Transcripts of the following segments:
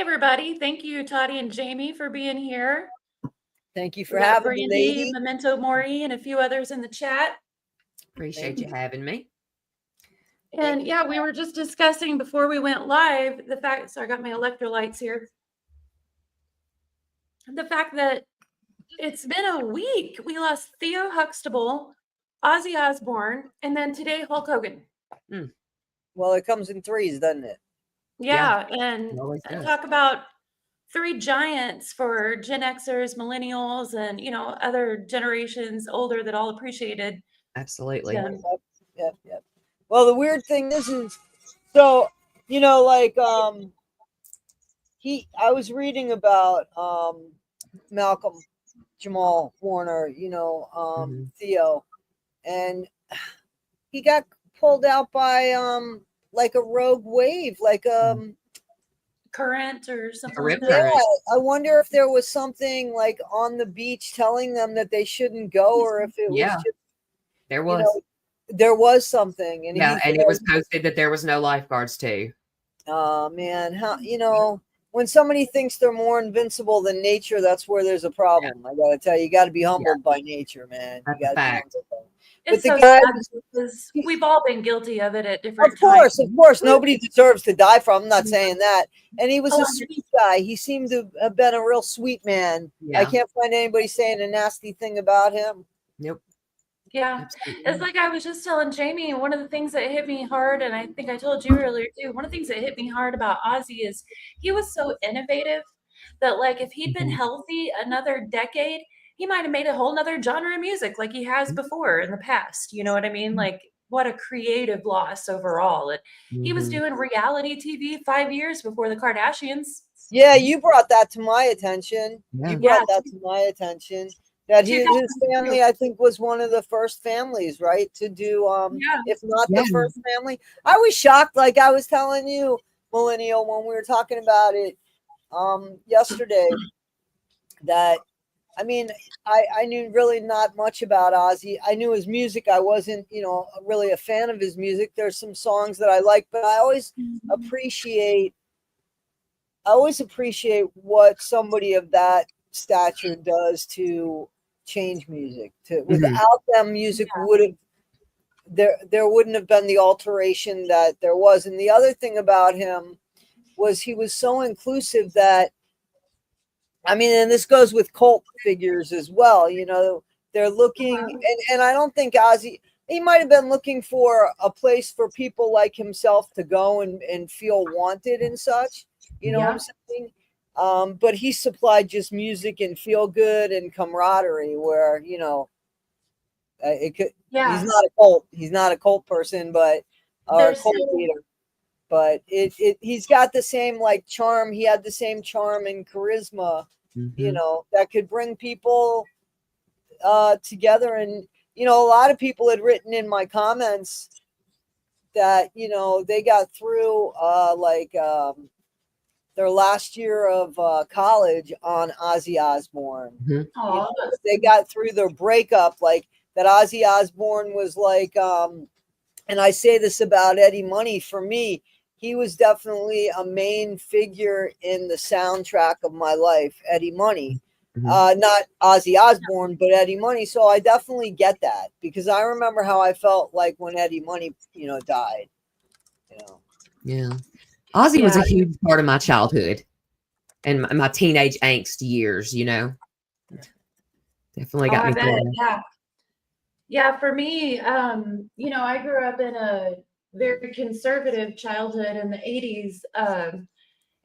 everybody. Thank you, Toddy and Jamie, for being here. Thank you We for got having me, Brandy, lady. Memento Mori, and a few others in the chat. Appreciate you having me. And yeah, we were just discussing before we went live the fact, so I got my electrolytes here. The fact that it's been a week. We lost Theo Huxtable, Ozzy Osbourne, and then today Hulk Hogan. Well, it comes in threes, doesn't it? Yeah, and always does. talk about three giants for Gen Xers, millennials, and other generations older that all appreciated. Absolutely. Yep. Well, the weird thing is so like I was reading about Malcolm Jamal Warner, Theo, and he got pulled out by like a rogue wave, like current or something A like rip that. current. Yeah, I wonder if there was something like on the beach telling them that they shouldn't go, or if it was just There was. There was something, and and it was posted that there was no lifeguards too. Oh man, how when somebody thinks they're more invincible than nature, that's where there's a problem. I gotta tell you, you got to be humbled by nature, man. That's you gotta a fact. It's so sad because we've all been guilty of it at different times. Of course, nobody deserves to die from. I'm not saying that. And he was a sweet guy. He seemed to have been a real sweet man. Yeah. I can't find anybody saying a nasty thing about him. Nope. Yeah. Absolutely. It's like I was just telling Jamie, one of the things that hit me hard, and I think I told you earlier too, one of the things that hit me hard about Ozzy is he was so innovative that, like, if he'd been healthy another decade, he might have made a whole nother genre of music like he has before in the past. You know what I mean? Like, what a creative loss overall. He was doing reality TV 5 years before the Kardashians. Yeah, you brought that to my attention. Yeah. You brought that to my attention. That his family, I think, was one of the first families, right, to do, if not the first family. I was shocked, like I was telling you, Millennial, when we were talking about it yesterday, that, I mean, I knew really not much about Ozzy. I knew his music. I wasn't, really a fan of his music. There's some songs that I like, but I always appreciate what somebody of that stature does to change music. Without them, music would have there wouldn't have been the alteration that there was. And the other thing about him was he was so inclusive that, I mean, and this goes with cult figures as well. They're looking, and I don't think Ozzy, he might have been looking for a place for people like himself to go and feel wanted and such. You know what I'm saying? But he supplied just music and feel good and camaraderie where, it could, he's not a cult. He's not a cult person, but a cult leader. But he's got the same like charm. He had the same charm and charisma, that could bring people together. And, a lot of people had written in my comments that, they got through their last year of college on Ozzy Osbourne. They got through their breakup, like that Ozzy Osbourne was like, and I say this about Eddie Money, for me, he was definitely a main figure in the soundtrack of my life, Eddie Money. Not Ozzy Osbourne, but Eddie Money. So I definitely get that, because I remember how I felt like when Eddie Money, died. Yeah. Ozzy was a huge part of my childhood and my teenage angst years, Definitely got me through. Yeah, for me, I grew up in a very conservative childhood in the 80s.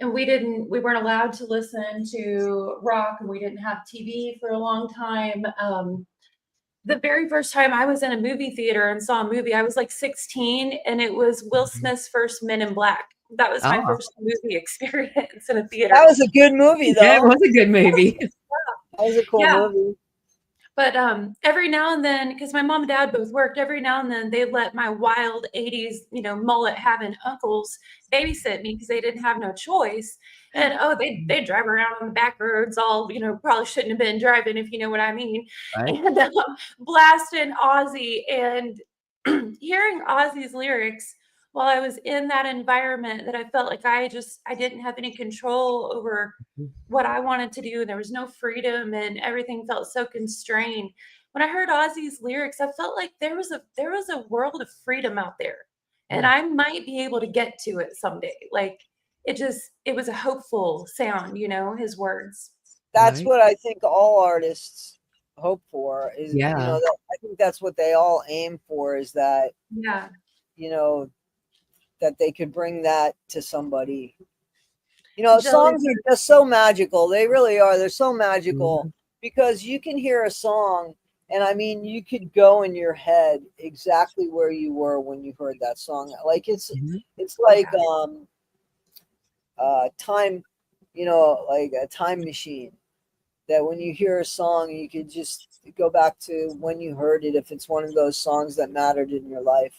And we weren't allowed to listen to rock, and we didn't have TV for a long time. The very first time I was in a movie theater and saw a movie, I was like 16, and it was Will Smith's first Men in Black. That was my first movie experience in a theater. That was a good movie, though. Yeah, it was a good movie. That was a cool movie. But every now and then, because my mom and dad both worked, every now and then they let my wild 80s, mullet having uncles babysit me because they didn't have no choice. And they drive around on the back roads all, probably shouldn't have been driving, if you know what I mean. Right. And blasting Ozzy, and hearing Ozzy's lyrics while I was in that environment that I felt like I didn't have any control over what I wanted to do. There was no freedom and everything felt so constrained. When I heard Ozzy's lyrics, I felt like there was a world of freedom out there. And I might be able to get to it someday. Like it was a hopeful sound, his words. That's Right. what I think all artists hope for is, Yeah. that I think that's what they all aim for, is that, Yeah. you know, that they could bring that to somebody. Jelly. Songs are just so magical. They really are. They're so magical Mhm. because you can hear a song, and I mean, you could go in your head exactly where you were when you heard that song. Like Mhm. it's like Yeah. time, like a time machine. That when you hear a song, you could just go back to when you heard it if it's one of those songs that mattered in your life.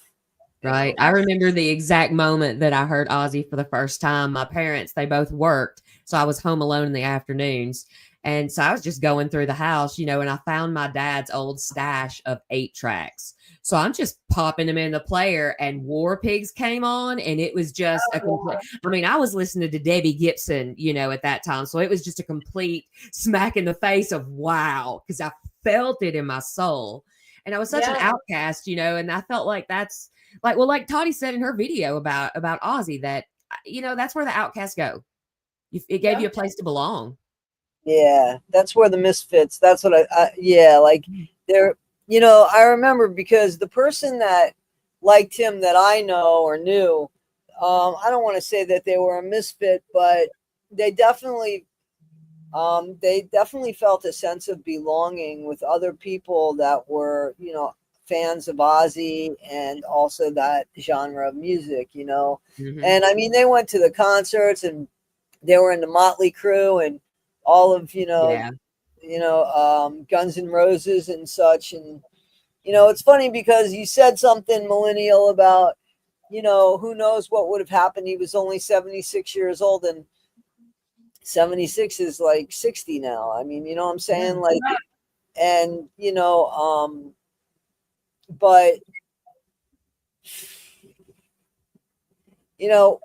Right. I remember the exact moment that I heard Ozzy for the first time. My parents, they both worked, so I was home alone in the afternoons. And so I was just going through the house, and I found my dad's old stash of 8 tracks. So I'm just popping them in the player, and War Pigs came on, and it was just a complete. I mean, I was listening to Debbie Gibson, at that time. So it was just a complete smack in the face of wow, because I felt it in my soul. And I was such an Yeah. outcast, and I felt like that's like Toddy said in her video about Ozzy, that that's where the outcasts go. It gave you Yeah. a place to belong. Yeah, that's where the misfits. That's what yeah, like they're, I remember because the person that liked him that I know or knew, I don't want to say that they were a misfit, but they definitely, felt a sense of belonging with other people that were, fans of Ozzy and also that genre of music. Hmm. And I mean, they went to the concerts and they were in the Motley Crue and all of Yeah. Guns N' Roses and such. And it's funny because you said something, millennial, about who knows what would have happened. He was only 76 years old, and 76 is like 60 now. I mean, you know what I'm Yeah. saying? Like, and but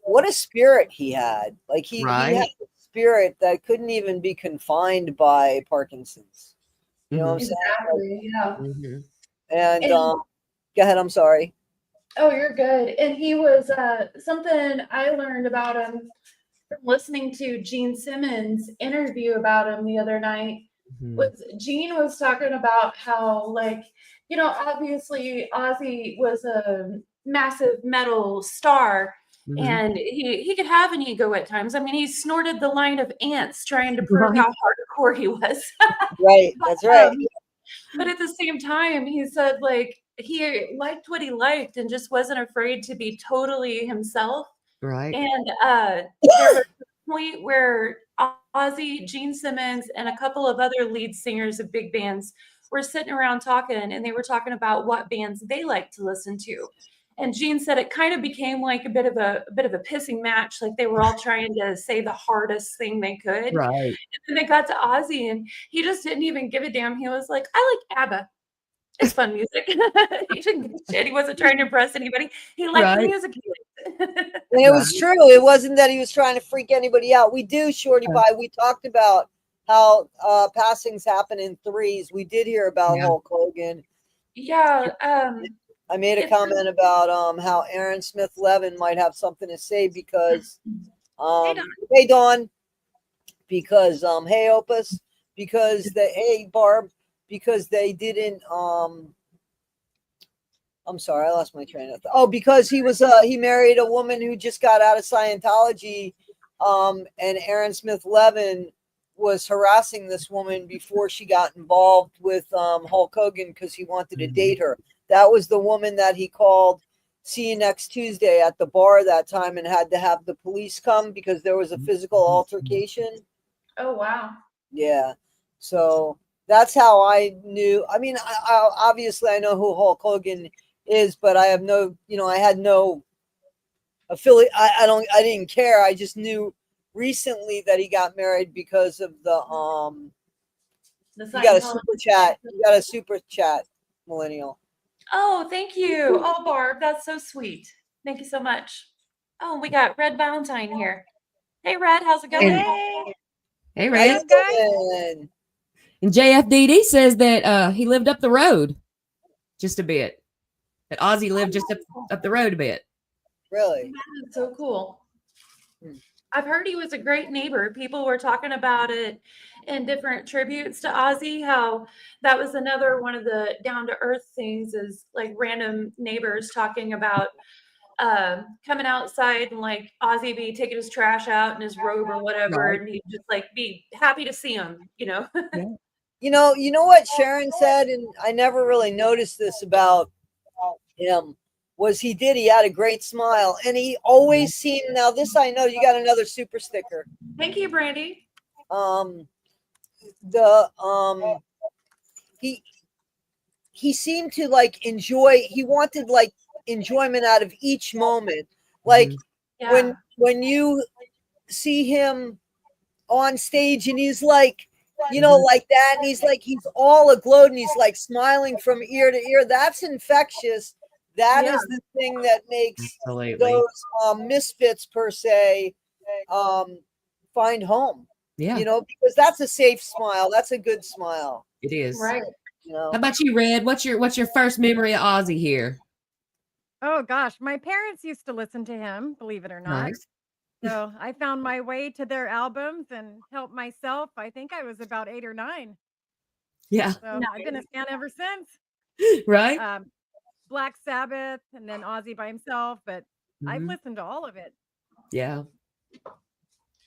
what a spirit he had. Like he had Right. a spirit that couldn't even be confined by Parkinson's. You know what I'm Hmm. saying? Like, Exactly. Yeah. Hmm. and And go ahead. I'm sorry. oh, you're good. And he was something I learned about him from listening to Gene Simmons' interview about him the other night. Hmm. Was Gene was talking about how, like, obviously Ozzy was a massive metal star, Hmm. and he could have an ego at times. I mean, he snorted the line of ants trying to prove Right. how hardcore he was. Right. But, That's right. but at the same time, he said, like, he liked what he liked and just wasn't afraid to be totally himself. Right. And there was a point where Ozzy, Gene Simmons, and a couple of other lead singers of big bands were sitting around talking, and they were talking about what bands they like to listen to. And Gene said it kind of became like a bit of a pissing match, like they were all trying to say the hardest thing they could. Right. And they got to Ozzy, and he just didn't even give a damn. He was like, "I like ABBA. It's fun music." He didn't give a shit. He wasn't trying to impress anybody. He liked the Right. music he liked. And it was Right. true. It wasn't that he was trying to freak anybody out. We do, Shorty Pie. We talked about how passings happen in threes. We did hear about Yeah. Hulk Hogan. Yeah, I made a it's comment about how Aaron Smith Levin might have something to say because hey, Don. hey Dawn, because hey Opus, because hey Barb, because they didn't I'm sorry, I lost my train of thought. Oh, because he married a woman who just got out of Scientology, and Aaron Smith Levin was harassing this woman before she got involved with Hulk Hogan because he wanted to date her. That was the woman that he called "See you next Tuesday" at the bar that time and had to have the police come because there was a physical altercation. Oh, wow. Yeah. So that's how I knew. I mean, obviously I know who Hulk Hogan is, but I have no, I had no affiliate. I didn't care. I just knew recently that he got married because of The you got a Scientology. super chat. You got a super chat, millennial. Oh, thank you. Oh, Barb, that's so sweet. Thank you so much. Oh, we got Red Valentine here. Hey, Red, how's it Hey, going? hey. Hey, How Red. you guys? doing? And JFDD says that he lived up the road just a bit. That Ozzy lived just up the road a bit. Really? That is so cool. Hmm. I've heard he was a great neighbor. People were talking about it in different tributes to Ozzy, how that was another one of the down to earth things is like random neighbors talking about coming outside and like Ozzy be taking his trash out in his robe or whatever, Right. and he'd just like be happy to see him, you know. You know what Sharon said, and I never really noticed this about him, was he had a great smile, and he always seemed, now this I know, you got another super sticker. Thank you, Brandy. Um, he seemed to like enjoy, he wanted like enjoyment out of each moment. Like Yeah. when you see him on stage and he's like, like that, and he's all aglow and he's like smiling from ear to ear. That's infectious. That Yeah. is the thing that makes Absolutely. those misfits per se find home. Yeah, Because that's a safe smile. That's a good smile. it is. Right. How about you, Red? What's your first memory of Ozzy here? Oh gosh, my parents used to listen to him, believe it or not. Nice. So I found my way to their albums and helped myself. I think I was about 8 or 9. Yeah. So I've been a fan ever since. Right. Black Sabbath and then Ozzy by himself, but I've Mhm. listened to all of it. Yeah.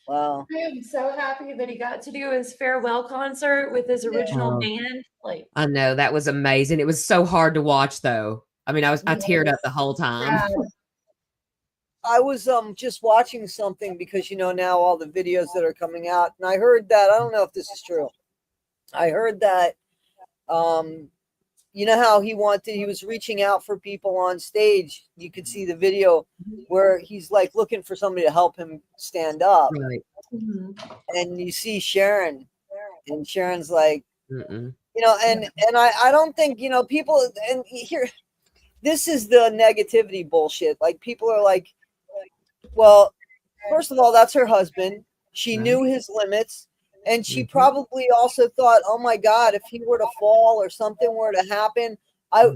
Wow. I am so happy that he got to do his farewell concert with his original Oh. band. Like, I know that was amazing. It was so hard to watch, though. I mean, I teared up the whole time. yeah. I was just watching something because now all the videos that are coming out, and I heard that, I don't know if this is true. I heard that how he was reaching out for people on stage. You could see the video where he's like looking for somebody to help him stand up. Right. And you see Sharon, and Sharon's like, Mm-mm. and I don't think, people, and here, this is the negativity bullshit. Like, people are like, well, first of all, that's her husband. She Right. knew his limits. And she Mhm. probably also thought, oh my God, if he were to fall or something were to happen,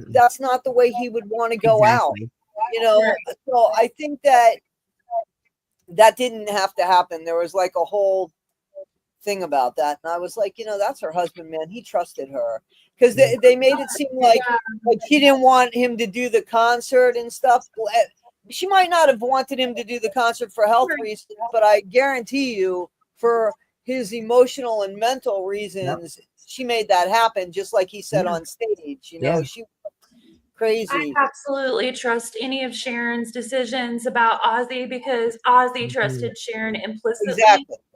that's not the way he would want to go out. Exactly. So I think that didn't have to happen. There was like a whole thing about that. And I was like, that's her husband, man. He trusted her. Because they made it seem like she didn't want him to do the concert and stuff. She might not have wanted him to do the concert for health reasons, but I guarantee you, for his emotional and mental reasons, she made that happen, just like he said on stage. Yeah. She crazy. I absolutely trust any of Sharon's decisions about Ozzy because Ozzy trusted Sharon implicitly.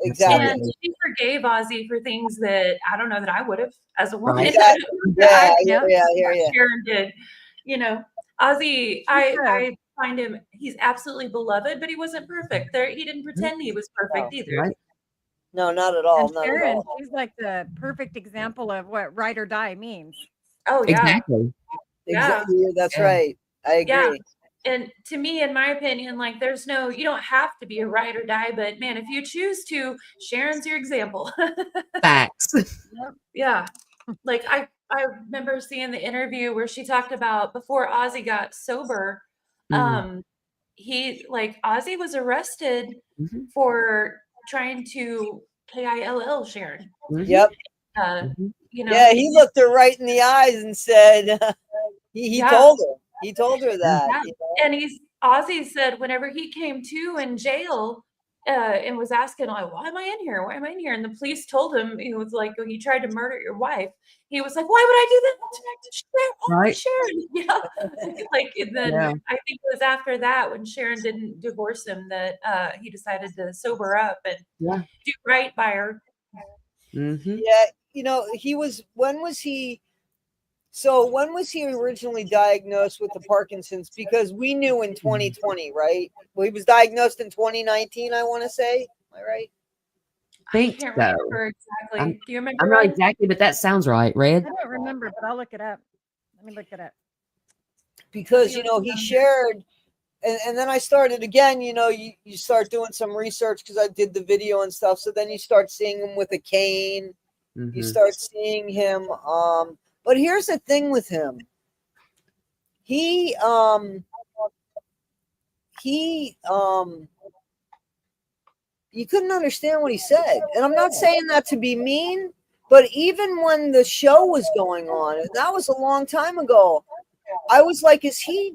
Exactly. And she forgave Ozzy for things that I don't know that I would have as a woman. Right. Yeah, I yeah. Sharon did. Ozzy, I find him, he's absolutely beloved, but he wasn't perfect. He didn't pretend he was perfect either. Right. No, not at all. And Not at Sharon, all. she's like the perfect example of what ride or die means. Oh, yeah. Exactly. Exactly. That's Yeah. right. I agree. Yeah. And to me, in my opinion, like you don't have to be a ride or die, but man, if you choose to, Sharon's your example. Facts. Yeah. Like I remember seeing the interview where she talked about before Ozzy got sober, Ozzy was arrested Mhm. for trying to KILL Sharon. Mhm. Yep. Mhm. Yeah, he looked her right in the eyes and said, he told her that. Yeah. And Ozzy said whenever he came to in jail, and was asking like, "Why am I in here? Why am I in here?" And the police told him, he was like, "Oh, you tried to murder your wife." He was like, "Why would I do that to Sharon?" Yeah. And then Yeah. I think it was after that when Sharon didn't divorce him that he decided to sober up and do right by her. Mhm. Yeah, when was he originally diagnosed with the Parkinson's? Because we knew in 2020, right? Well, he was diagnosed in 2019, I want to say. Am I right? Think I can't so. remember exactly. Do you remember? I'm not Red? exactly, but that sounds right, I Red. don't remember, but I'll look it up. Let me look it up. Because he shared and then I started again, you know, you start doing some research because I did the video and stuff. So then you start seeing him with a cane. You start seeing him. But here's the thing with him. He you couldn't understand what he said. And I'm not saying that to be mean, but even when the show was going on, and that was a long time ago, I was like, is he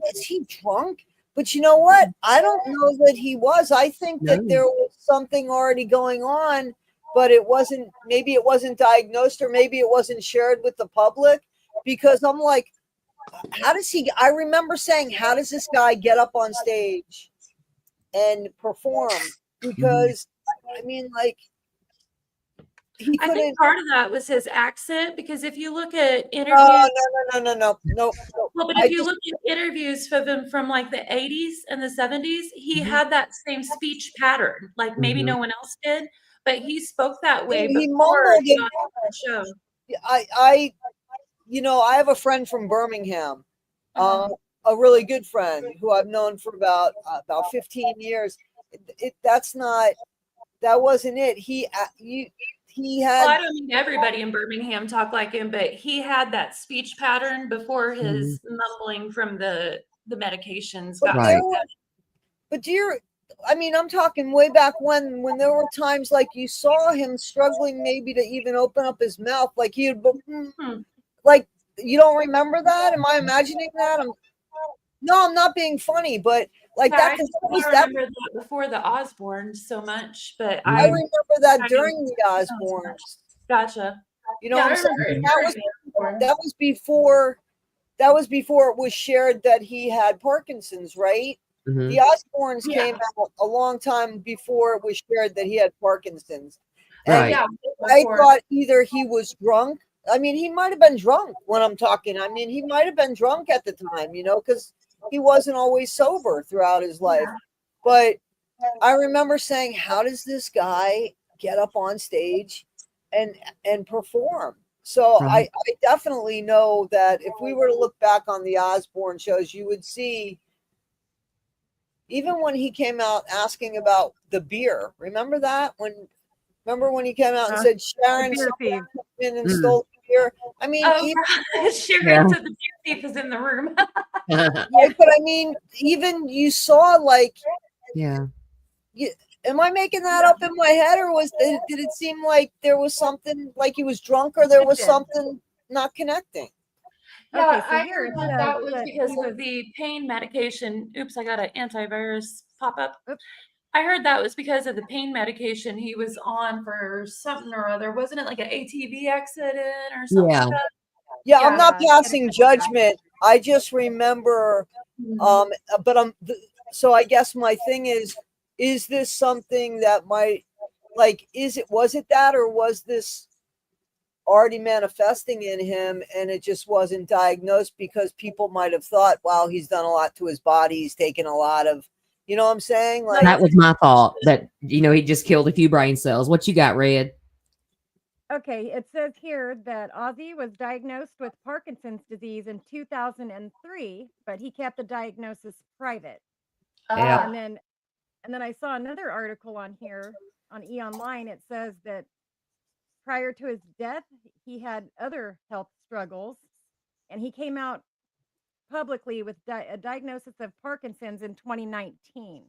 drunk? But you know what? I don't know that he was. I think that there was something already going on, but maybe it wasn't diagnosed, or maybe it wasn't shared with the public, because I'm like, I remember saying, how does this guy get up on stage and perform? Because I mean, like, I think part of that was his accent, because if you look at interviews, no. well, but if you look at interviews for them from like the 80s and the 70s, he had that same speech pattern. Like maybe no one else did, but he spoke that way he before mumbled he it. got on the show. I have a friend from Birmingham, a really good friend who I've known for about 15 years. That wasn't it. He had. Well, I don't mean everybody in Birmingham talk like him, but he had that speech pattern before his mumbling from the medications got Right. But I'm talking way back when there were times like you saw him struggling maybe to even open up his mouth, like he would, like, you don't remember that? Am I imagining that? No, I'm not being funny, but like yeah, that. I remember that before the Osbournes so much, but I remember that during the Osbournes. Gotcha. You know what I'm saying? That was before it was shared that he had Parkinson's, right? The Osbournes came out a long time before it was shared that he had Parkinson's. And I thought either he was drunk. I mean, he might have been drunk when I'm talking. I mean, he might have been drunk at the time, you know, because he wasn't always sober throughout his life. But I remember saying, how does this guy get up on stage and perform? So I definitely know that if we were to look back on the Osbourne shows, you would see, even when he came out asking about the beer. Remember that? Remember when he came out and said, Sharon came in and stole the beer? I mean, Sharon said the beer thief is in the room. Right, but I mean, even you saw, like, am I making that up in my head, or did it seem like there was something, like he was drunk, or there was something not connecting? Yeah, I heard that was because of the pain medication. Oops, I got an antivirus pop up. I heard that was because of the pain medication he was on for something or other. Wasn't it like an ATV accident or something like that? Yeah, I'm not passing judgment. I just remember, but so I guess my thing is this something that might, like, was it that, or was this already manifesting in him and it just wasn't diagnosed because people might have thought, wow, he's done a lot to his body, he's taken a lot of, you know what I'm saying? Like, that was my thought, that, you know, he just killed a few brain cells. What you got, Red? Okay, it says here that Ozzy was diagnosed with Parkinson's disease in 2003, but he kept the diagnosis private. And then I saw another article on here on E-Online. It says that prior to his death, he had other health struggles, and he came out publicly with a diagnosis of Parkinson's in 2019.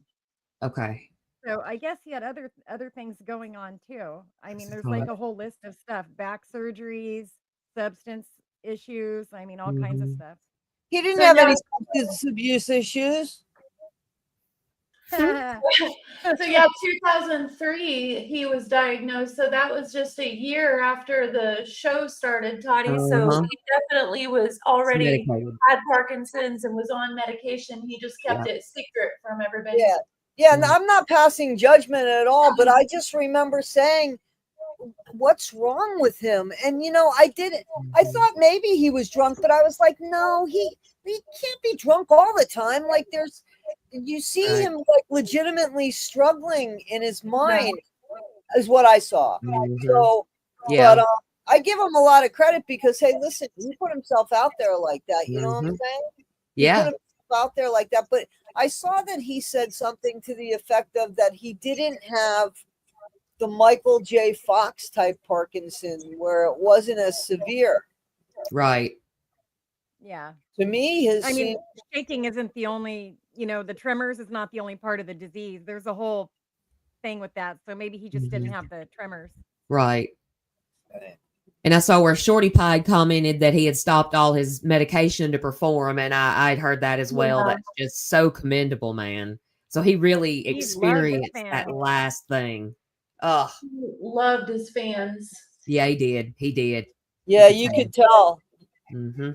Okay. So I guess he had other things going on too. I mean, there's like a whole list of stuff: back surgeries, substance issues. I mean, all kinds of stuff. He didn't have any substance abuse issues. So yeah, 2003 he was diagnosed. So that was just a year after the show started, Toddy. So he definitely was already had Parkinson's and was on medication. He just kept it secret from everybody. Yeah, and I'm not passing judgment at all, but I just remember saying, what's wrong with him? And you know, I thought maybe he was drunk, but I was like, no, he can't be drunk all the time. Like, you see him like legitimately struggling in his mind, is what I saw. So, but I give him a lot of credit because, hey, listen, he put himself out there like that. You know what I'm saying? He put himself out there like that. But I saw that he said something to the effect of that he didn't have the Michael J. Fox type Parkinson where it wasn't as severe. Right. Yeah. To me, his I mean, shaking isn't the only, the tremors is not the only part of the disease. There's a whole thing with that. So maybe he just didn't have the tremors. Right. And I saw where Shorty Pie commented that he had stopped all his medication to perform, and I'd heard that as well. Yeah. That's just so commendable, man. So he really He loved his experienced that fans. last thing. Oh, He loved his fans. yeah, he did. He did. yeah, you could tell. Mm-hmm.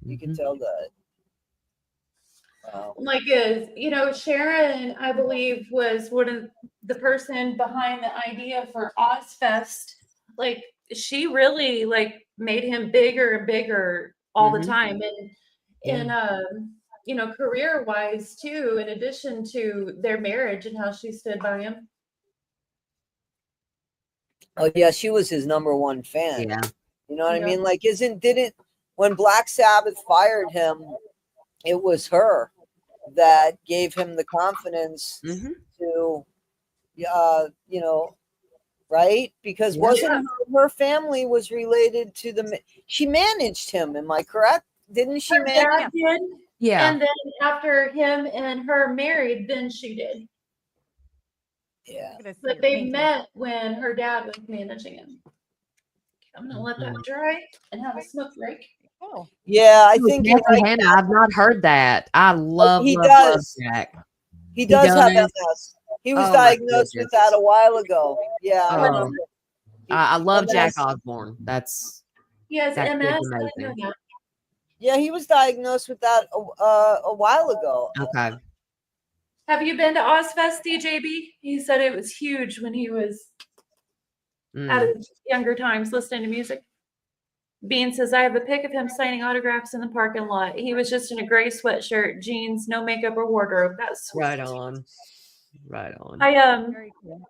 You could tell that. Wow. Like, Sharon, I believe, was one of the person behind the idea for Ozfest. Like, she really made him bigger and bigger all the time, and career wise too. In addition to their marriage and how she stood by him. Oh yeah, she was his number one fan. Yeah. You know what I mean? Like, when Black Sabbath fired him, it was her that gave him the confidence to, right? Because wasn't her family was related to she managed him. Am I correct? Didn't she Her manage? dad did. Yeah. And then after him and her married, then she did. Yeah. But they met when her dad was managing him. I'm gonna let that dry and have a smoke break. Oh. Yeah, I think Yes, Hannah, I've not heard that. I love Jack. He does have MS. He was diagnosed with that a while ago. Yeah, I remember. I love Jack Osborne. He has that's MS. amazing. Yeah, he was diagnosed with that a while ago. Okay. Have you been to Ozfest, DJB? He said it was huge when he was at his younger times listening to music. Bean says, I have a pic of him signing autographs in the parking lot. He was just in a gray sweatshirt, jeans, no makeup or wardrobe. That's sweet. Right on. Right on. Very cool.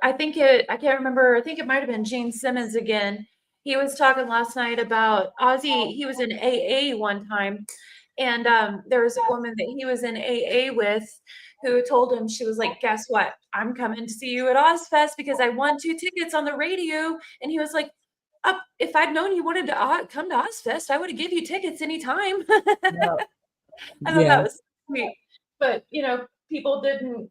I can't remember. I think it might have been Gene Simmons again. He was talking last night about Ozzy. He was in AA one time. And there was a woman that he was in AA with who told him, she was like, guess what? I'm coming to see you at Ozfest because I won 2 tickets on the radio. And he was like, if I'd known you wanted to come to Ozfest, I would have given you tickets anytime. I thought that was sweet. But, people didn't,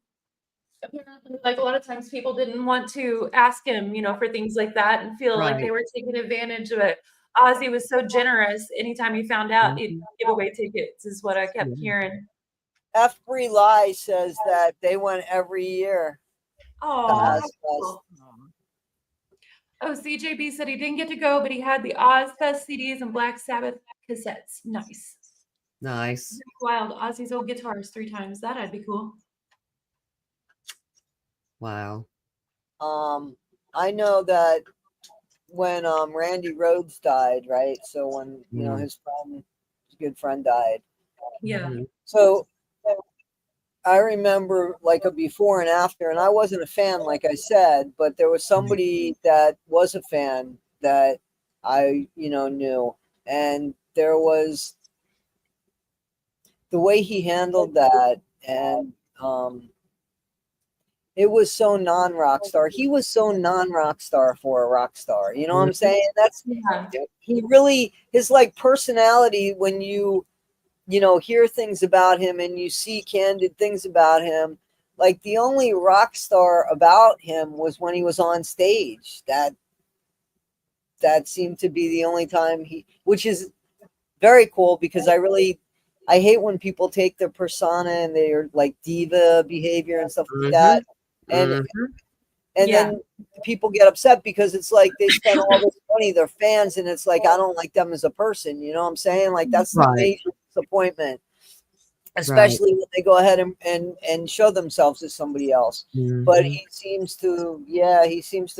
apparently, like a lot of times people didn't want to ask him, for things like that and feel like they were taking advantage of it. Ozzy was so generous. Anytime he found out, he'd give away tickets, is what I kept hearing. F. Bree Lai says that they went every year. Oh, CJB said he didn't get to go, but he had the Ozfest CDs and Black Sabbath cassettes. Nice. Nice. Wild. Ozzy's old guitars 3 times. That'd be cool. Wow. I know that when Randy Rhoads died, right? So when his good friend died. Yeah. So I remember like a before and after, and I wasn't a fan, like I said, but there was somebody that was a fan that I knew, and there was the way he handled that, and it was so non-rock star. He was so non-rock star for a rock star. You know what I'm saying? He really, his like personality, when you hear things about him and you see candid things about him, like the only rock star about him was when he was on stage. That seemed to be the only time which is very cool, because I hate when people take their persona and they're like diva behavior and stuff like that. And then people get upset because it's like they spend all this money, they're fans, and it's like I don't like them as a person. You know what I'm saying? Like that's the major disappointment, especially when they go ahead and show themselves as somebody else. But he seems to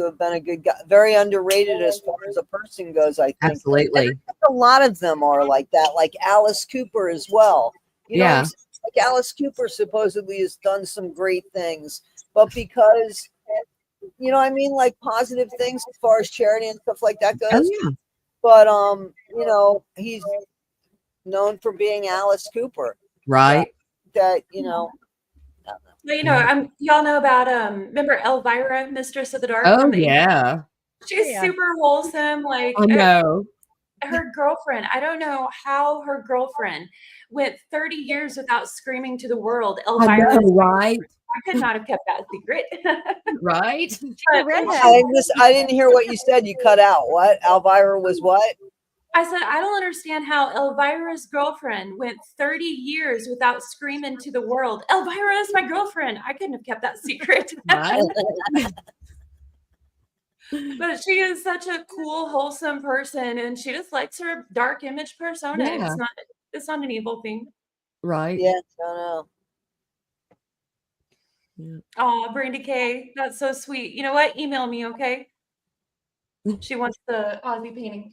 have been a good guy, very underrated as far as a person goes, I think. Absolutely. A lot of them are like that, like Alice Cooper as well. You know what I'm saying? Like Alice Cooper supposedly has done some great things, but because like positive things as far as charity and stuff like that goes. But he's known for being Alice Cooper. Right. that Well, y'all know about remember Elvira, Mistress of the Dark Oh from the 80s? yeah, She's Yeah. super wholesome. Like I know. her girlfriend, I don't know how her girlfriend went 30 years without screaming to the world, I Elvira. know, right? I could not have kept that secret. Right? She's a But redhead. I didn't hear what you said. You cut out. What? Elvira was what? I said, I don't understand how Elvira's girlfriend went 30 years without screaming to the world, Elvira is my girlfriend. I couldn't have kept that secret. Right? But she is such a cool, wholesome person, and she just likes her dark image persona. Yeah. It's not an evil thing. Right. Yeah, no. Yeah. Oh, Brandy K, that's so sweet. You know what? Email me, okay? She wants the Ozzy painting.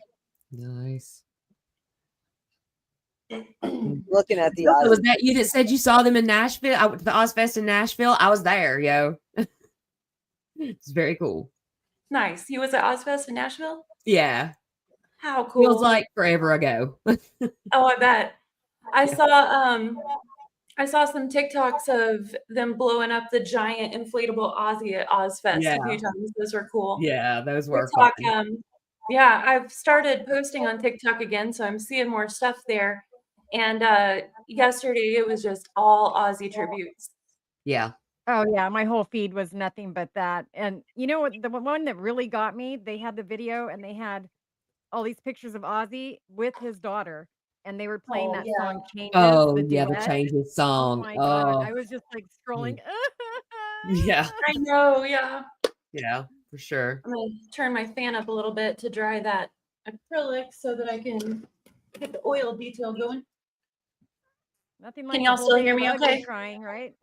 Nice. Looking at the So was Ozzy. that you that said you saw them in Nashville? The Ozfest in Nashville? I was there, yo. It's very cool. Nice. He was at Ozfest in Nashville? Yeah. How Feels cool. like forever ago. Oh, I bet. I saw some TikToks of them blowing up the giant inflatable Ozzy at Ozfest Yeah. a few times. Those were cool. Yeah, those were TikTok, fun. yeah, I've started posting on TikTok again, so I'm seeing more stuff there. And yesterday it was just all Ozzy tributes. Yeah. Oh yeah, my whole feed was nothing but that. And you know what? The one that really got me, they had the video and they had all these pictures of Ozzy with his daughter, and they were playing Oh, that yeah. song "Changes," Oh, the yeah, the duet. Changes Oh song. my god, I Oh, was just like scrolling. yeah. I know, yeah. Yeah, for sure. I'm gonna turn my fan up a little bit to dry that acrylic so that I can get the oil detail going. Nothing Can like the y'all whole still day hear of me ugly okay? crying, right?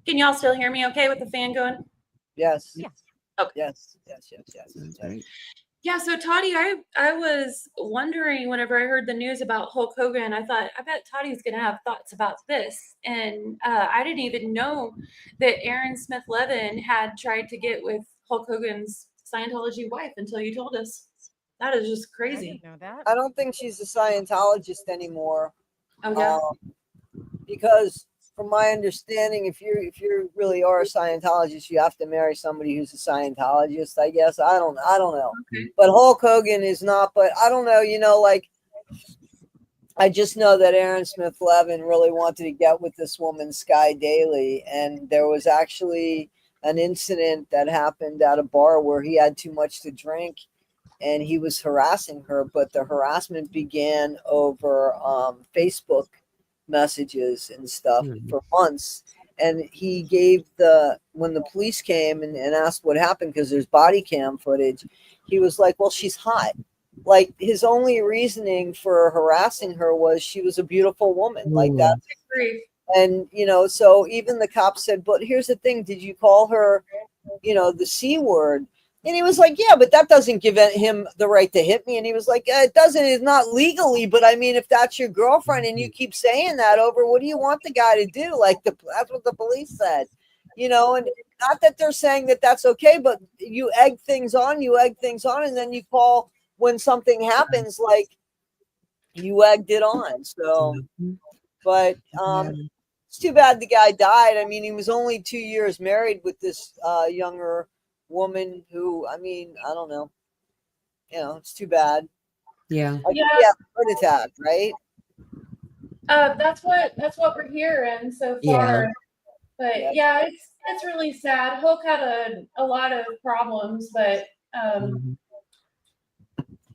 Can y'all still hear me okay with the fan going? Yes. Yeah. Okay. Yes. Sounds great. Yeah, so Toddy, I was wondering whenever I heard the news about Hulk Hogan, I thought, I bet Toddy's gonna have thoughts about this. And I didn't even know that Aaron Smith Levin had tried to get with Hulk Hogan's Scientology wife until you told us. That is just I crazy. didn't know that. I don't think she's a Scientologist anymore. Oh yeah. Because from my understanding, if you really are a Scientologist, you have to marry somebody who's a Scientologist, I guess. I don't know. Okay. But Hulk Hogan is not, but I don't know, like I just know that Aaron Smith Levin really wanted to get with this woman, Sky Daly, and there was actually an incident that happened at a bar where he had too much to drink and he was harassing her, but the harassment began over Facebook messages and stuff for months. And he gave when the police came and asked what happened, because there's body cam footage, he was like, well, she's hot. Like his only reasoning for harassing her was she was a beautiful woman. Like that. And, so even the cops said, but here's the thing, did you call her, the C word? And he was like, yeah, but that doesn't give him the right to hit me. And he was like, it doesn't, it's not legally. But I mean, if that's your girlfriend and you keep saying that over, what do you want the guy to do? Like that's what the police said, and not that they're saying that that's okay, but you egg things on, and then you call when something happens, like you egged it on. So, but, it's too bad the guy died. I mean, he was only 2 years married with this younger woman who, I mean, I don't know. It's too bad. Yeah. Yeah, heart attack, right? That's what we're hearing so far. Yeah. But yeah, it's really sad. Hulk had a lot of problems, but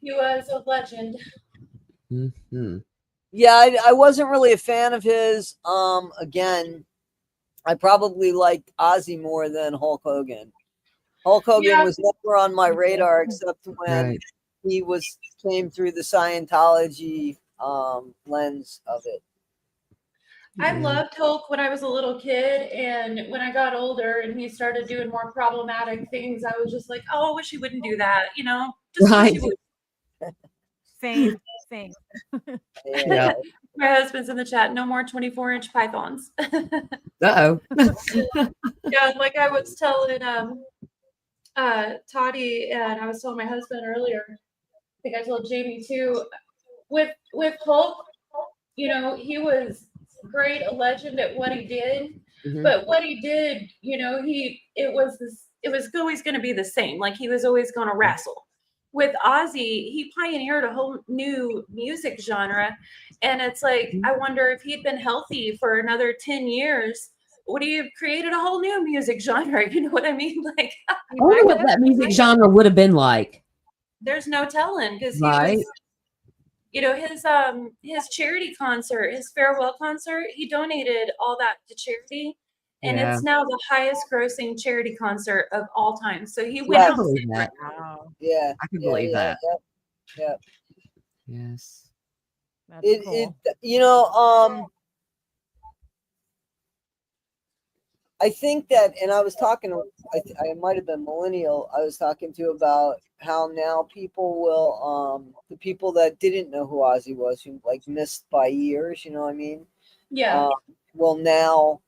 he was a legend. Mm-hmm. Yeah, I wasn't really a fan of his. Again, I probably liked Ozzy more than Hulk Hogan. Hulk Hogan was never on my radar except when he came through the Scientology lens of it. I loved Hulk when I was a little kid, and when I got older and he started doing more problematic things, I was just like, oh, I wish he wouldn't do that, Just wish he would. Same. Yeah. My husband's in the chat. No more 24-inch pythons. Uh-oh. Yeah, like I was telling Toddy, and I was telling my husband earlier, I think I told Jamie too, with Hulk, you know, he was great, a legend at what he did. Mhm. But what he did, you know, it was always going to be the same. Like he was always going to wrestle. With Ozzy, he pioneered a whole new music genre, and it's like I wonder if he'd been healthy for another 10 years, would he have created a whole new music genre? You know what I mean? Like I wonder what that music genre would have been like. there's no telling because he Right. was, you know, his charity concert, his farewell concert, he donated all that to charity, and Yeah. it's now the highest grossing charity concert of all time. So he I went can out. believe that. Wow. Yeah. I can yeah, believe yeah, that. Yeah. Yes. That's cool. You know, I think that, and I was talking to, I might have been millennial. I was talking to about how now people will, the people that didn't know who Ozzy was, who like missed by years, you know what I mean? Yeah. Will now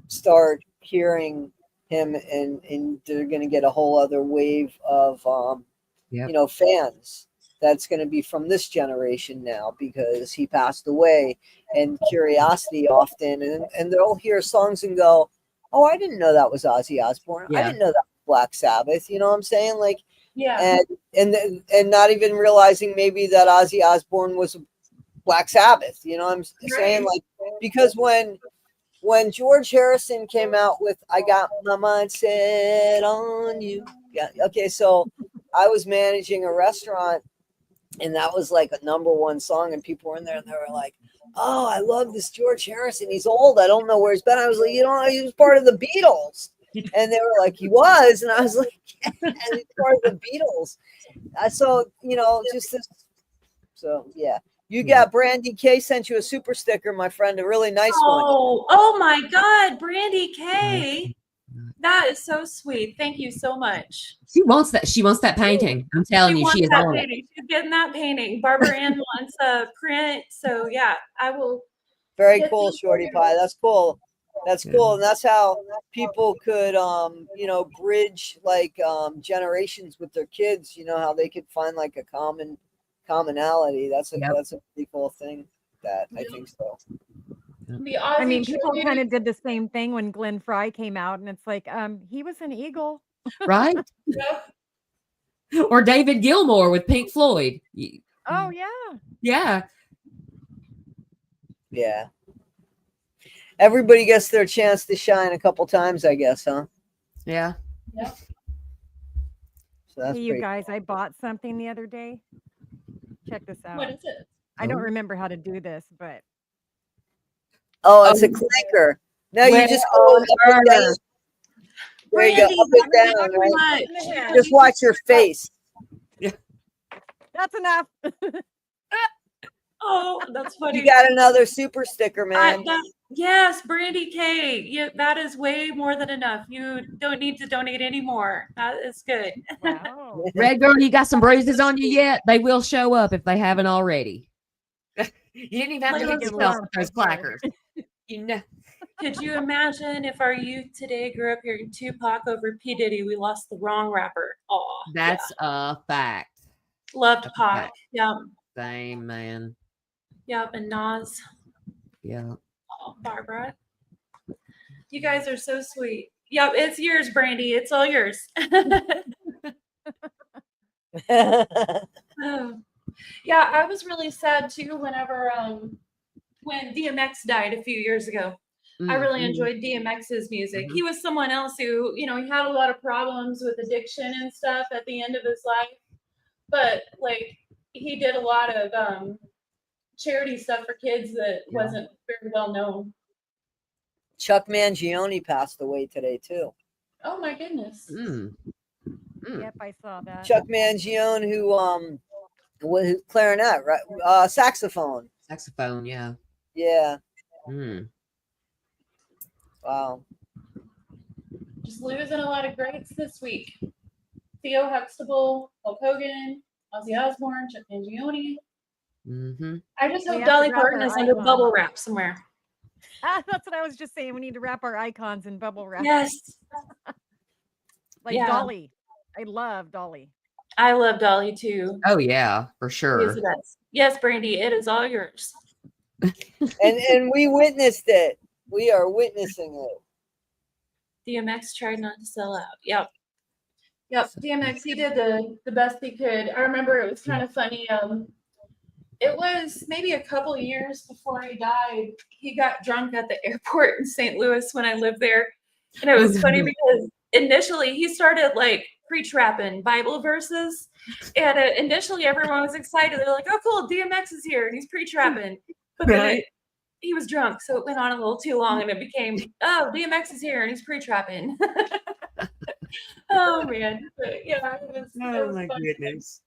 start hearing him, and they're going to get a whole other wave of, Yep. you know, fans. That's going to be from this generation now because he passed away, and curiosity often, and they'll hear songs and go, "Oh, I didn't know that was Ozzy Osbourne. I Yeah. didn't know that was Black Sabbath." You know what I'm saying? Like, Yeah. and not even realizing maybe that Ozzy Osbourne was Black Sabbath. You know what I'm saying? Like, because when George Harrison came out with "I Got My Mind Set on You," yeah, okay, so I was managing a restaurant, and that was like a number one song, and people were in there and they were like, "Oh, I love this George Harrison. He's old. I don't know where he's been." I was like, "You know, he was part of the Beatles." And they were like, "He was," and I was like, "Yeah, he's part of the Beatles." So, you know, just this. So yeah, you got Brandy K sent you a super sticker, my friend, a really nice one. Oh my God, Brandy K. That is so sweet. Thank you so much. She wants that. She wants that painting. I'm telling you, she is that on it. painting. She's getting that painting. Barbara Ann wants a print. So yeah, I will. Very get cool, these Shorty for Pie. you. That's cool. That's Yeah. cool, and that's how people could, you know, bridge like generations with their kids. You know how they could find like a commonality. That's a Yep. that's a pretty cool thing. That I think so. The Ozzy I mean, people tribute. kind of did the same thing when Glenn Fry came out, and it's like, he was an Eagle. Right? Yep. Or David Gilmour with Pink Floyd. Oh yeah. Yeah. Yeah. Everybody gets their chance to shine a couple times, I guess, huh? Yeah. Yep. So that's Hey, you pretty guys, I bought something the other day. Check this out. What is it? I don't remember how to do this, but Oh, it's a clinker. No, you just go up and down. There you go, Brandy, up and thank down, you right? much. Just watch your face. that's enough. Oh, that's funny. You got another super sticker, man. Yes, Brandy K. Yeah, that is way more than enough. You don't need to donate anymore. That is good. Wow. Red girl, you got some bruises on you yet? They will show up if they haven't already. You didn't even have to Let hit us yourself know. with those clackers. You know. Could you imagine if our youth today grew up hearing Tupac over P. Diddy? We lost the wrong rapper. Oh, That's a fact. loved That's a Pac. fact. Yep. Same, man. Yep. And Nas. Yeah. Oh, Barbara. You guys are so sweet. Yep. It's yours, Brandy. It's all yours. Oh. Yeah, I was really sad too whenever when DMX died a few years ago. I really enjoyed DMX's music. He was someone else who, you know, he had a lot of problems with addiction and stuff at the end of his life. But like he did a lot of charity stuff for kids that wasn't very well known. Chuck Mangione passed away today too. Oh my goodness. Yep, I saw that. Chuck Mangione, who was clarinet, right? Saxophone. Saxophone, yeah. Yeah. Wow. Just losing a lot of greats this week. Theo Huxtable, Hulk Hogan, Ozzy Osbourne, Chuck Mangione. I just hope Dolly Parton is under bubble wrap somewhere. That's what I was just saying. We need to wrap our icons in bubble wrap. Yes. Like Dolly. I love Dolly. I love Dolly too. Oh yeah, for sure. Yes, Brandy, it is all yours. and we witnessed it. We are witnessing it. DMX tried not to sell out. Yep. DMX, he did the best he could. I remember it was kind of funny. It was maybe a couple years before he died. He got drunk at the airport in St. Louis when I lived there. And it was funny because initially he started like pre-trapping Bible verses. And initially everyone was excited. They're like, oh, cool, DMX is here and he's pre-trapping. But then he was drunk. So it went on a little too long and it became, oh, DMX is here and he's pre-trapping. Oh, man. But, yeah, it was my fun. goodness.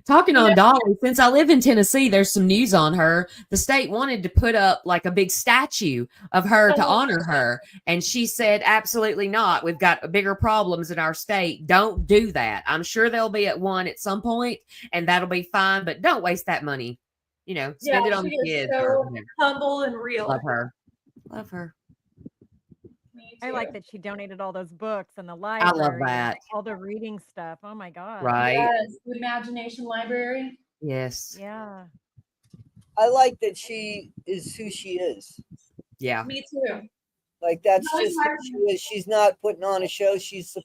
Talking on Dolly, since I live in Tennessee, there's some news on her. The state wanted to put up like a big statue of her to honor her. And she said, absolutely not. We've got bigger problems in our state. Don't do that. I'm sure there'll be at one at some point, and that'll be fine. But don't waste that money. You know, spend it on the kids. So humble and real. Love her. Love her. I like that she donated all those books and the library. I love that. All the reading stuff. Oh my God. Right. Yes, the Imagination Library. Yes. Yeah. I like that she is who she is. Yeah. Me too. Like that's just who she is. She's not putting on a show. She's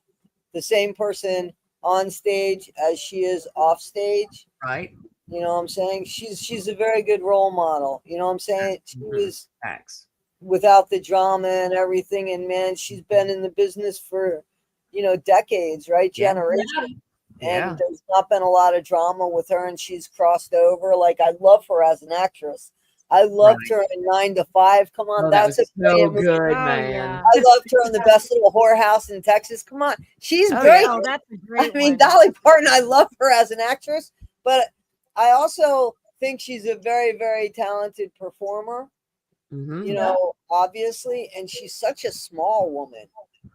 the same person on stage as she is off stage. Right. You know what I'm saying? She's a very good role model. You know what I'm saying? She was facts. Without the drama and everything, and man, she's been in the business for decades, right? Generations. And there's not been a lot of drama with her, and she's crossed over. Like, I love her as an actress. I loved her in 9 to 5. Come on, that's so good, man. Yeah. I loved her in the best little whorehouse in Texas. Come on, she's great. Oh, that's a great I mean, one. Dolly Parton, I love her as an actress, but I also think she's a very, very talented performer. Obviously, and she's such a small woman.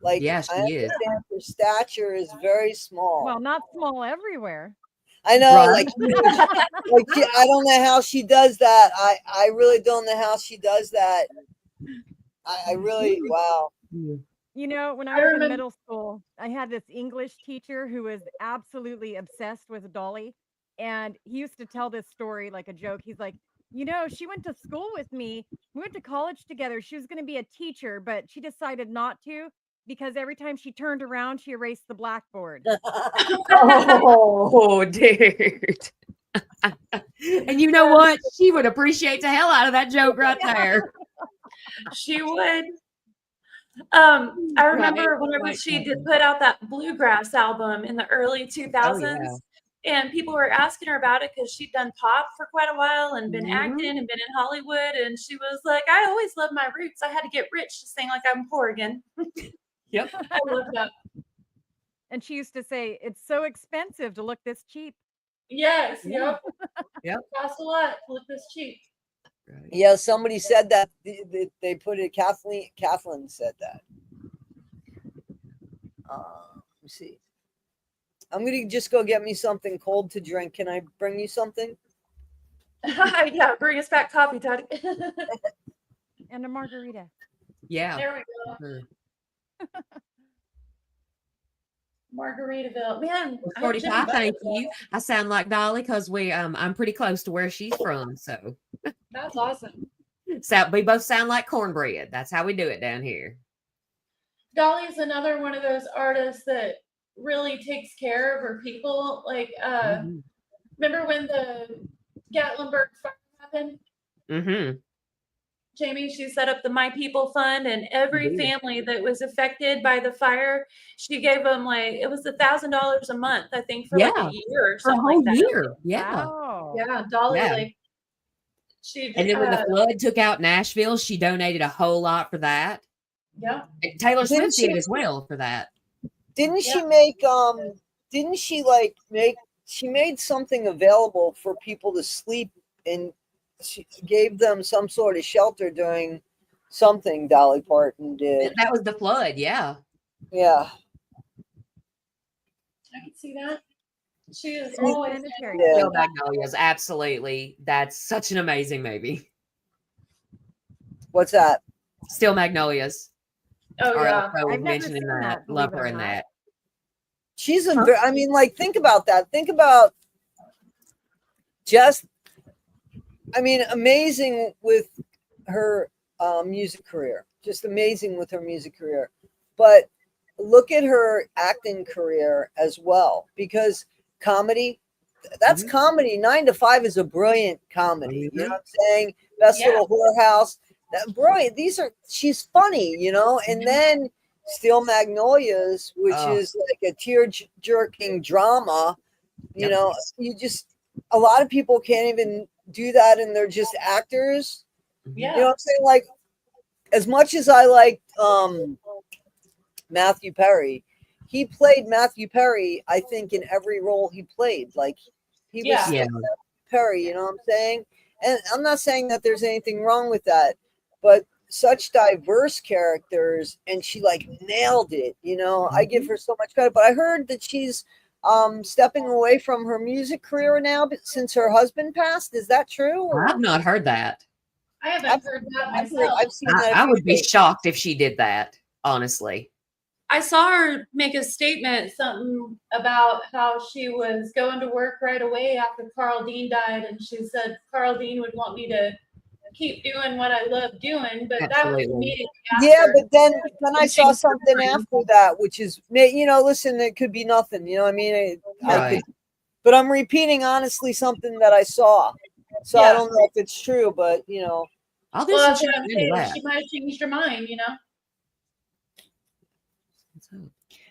Like, she I understand her stature is very small. Well, not small everywhere. I know, right? I don't know how she does that. I really don't know how she does that. I really, wow. When I was in middle school, I had this English teacher who was absolutely obsessed with Dolly. And he used to tell this story like a joke. He's like, she went to school with me. We went to college together. She was going to be a teacher, but she decided not to because every time she turned around, she erased the blackboard. Oh, dude. And you know what? She would appreciate the hell out of that joke right there. She would. I remember whenever she did put out that Bluegrass album in the early 2000s. And people were asking her about it because she'd done pop for quite a while and been acting and been in Hollywood. And she was like, I always loved my roots. I had to get rich to sing like I'm poor again. Yep. I love that. And she used to say, it's so expensive to look this cheap. Yes. Yep. Yep. Costs a lot to look this cheap. Right. Yeah, somebody said that. They put it, Kathleen said that. Let me see. I'm going to just go get me something cold to drink. Can I bring you something? Yeah, bring us back coffee, Todd. And a margarita. Yeah. There we go. Margaritaville. Man. 45, thank you. I sound like Dolly because I'm pretty close to where she's from. So that's awesome. So we both sound like cornbread. That's how we do it down here. Dolly is another one of those artists that really takes care of her people. Like, remember when the Gatlinburg fire happened? Jamie, she set up the My People Fund, and every family that was affected by the fire, she gave them it was $1,000 a month, I think, for like a year or something like that. Year. Yeah. Wow. Yeah, Dolly, and then when the flood took out Nashville, she donated a whole lot for that. Yeah. And Taylor Swift did as well for that. Didn't she make she made something available for people to sleep in? She gave them some sort of shelter during something. Dolly Parton did. That was the flood. Yeah. Yeah. I can see that. She is always Still Magnolias. Absolutely. That's such an amazing movie. What's that? Still Magnolias. Oh, yeah. I was mentioning that. Love her in that. She's think about that. Think about just I mean, amazing with her music career. Just amazing with her music career. But look at her acting career as well, because comedy, that's comedy. 9 to 5 is a brilliant comedy. You know what I'm saying? Best Little Whorehouse. That brilliant. She's funny, you know, and then Steel Magnolias, which is like a tear-jerking drama. You know, a lot of people can't even do that, and they're just actors. Yeah. You know what I'm saying? Like, as much as I liked Matthew Perry, he played Matthew Perry, I think, in every role he played. Like, he was still Matthew Perry, you know what I'm saying? And I'm not saying that there's anything wrong with that, but such diverse characters, and she like nailed it, you know. I give her so much credit, but I heard that she's stepping away from her music career now since her husband passed. Is that true? Or? I've not heard that. I haven't heard that myself. I've seen that. I would be shocked if she did that, honestly. I saw her make a statement, something about how she was going to work right away after Carl Dean died, and she said Carl Dean would want me to keep doing what I love doing, but that was immediately after. Yeah, but then I saw something after that, which is, you know, listen, it could be nothing, you know what I mean? But I'm repeating honestly something that I saw, so I don't know if it's true, but you know, I'll do well, some she might have changed her mind, you know.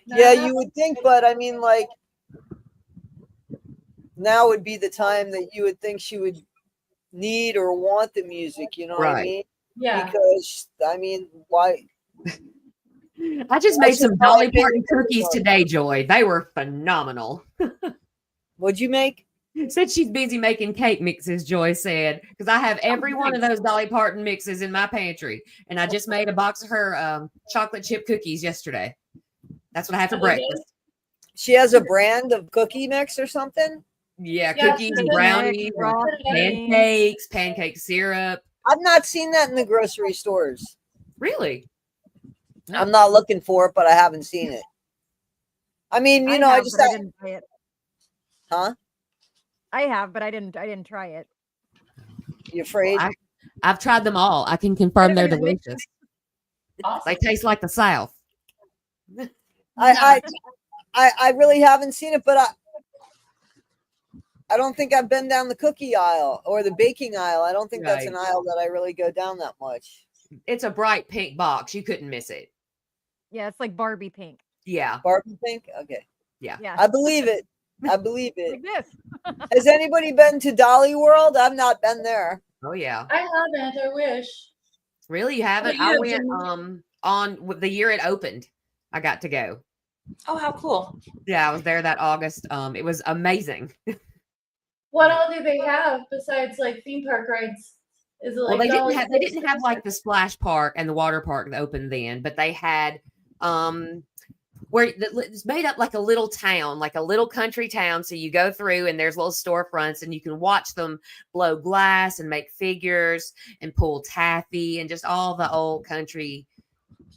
Yeah, you would think, but I mean, like, now would be the time that you would think she would need or want the music, you know what I mean? Yeah. Because, I mean, why? I just made some Dolly Parton cookies today, Joy. They were phenomenal. What'd you make? Said she's busy making cake mixes, Joy said, because I have every one of those Dolly Parton mixes in my pantry. And I just made a box of her chocolate chip cookies yesterday. That's what I had for breakfast. She has a brand of cookie mix or something? Yeah, cookies and brownies, pancakes, pancake syrup. I've not seen that in the grocery stores. Really? No. I'm not looking for it, but I haven't seen it. I mean, you know, I didn't try it. Huh? I have, but I didn't try it. You afraid? Well, I've tried them all. I can confirm they're delicious. Awesome. They taste like the South. I really haven't seen it, but I don't think I've been down the cookie aisle or the baking aisle. I don't think that's an aisle that I really go down that much. It's a bright pink box. You couldn't miss it. Yeah, it's like Barbie pink. Yeah. Barbie pink? Okay. Yeah. I believe it. I believe it. Like this. Has anybody been to Dolly World? I've not been there. Oh yeah. I haven't. I wish. Really, you haven't? I went on the year it opened. I got to go. Oh, how cool! Yeah, I was there that August. It was amazing. What all do they have besides like theme park rides? Is it like they didn't have like the splash park and the water park that opened then, but they had where it's made up like a little town, like a little country town. So you go through and there's little storefronts and you can watch them blow glass and make figures and pull taffy and just all the old country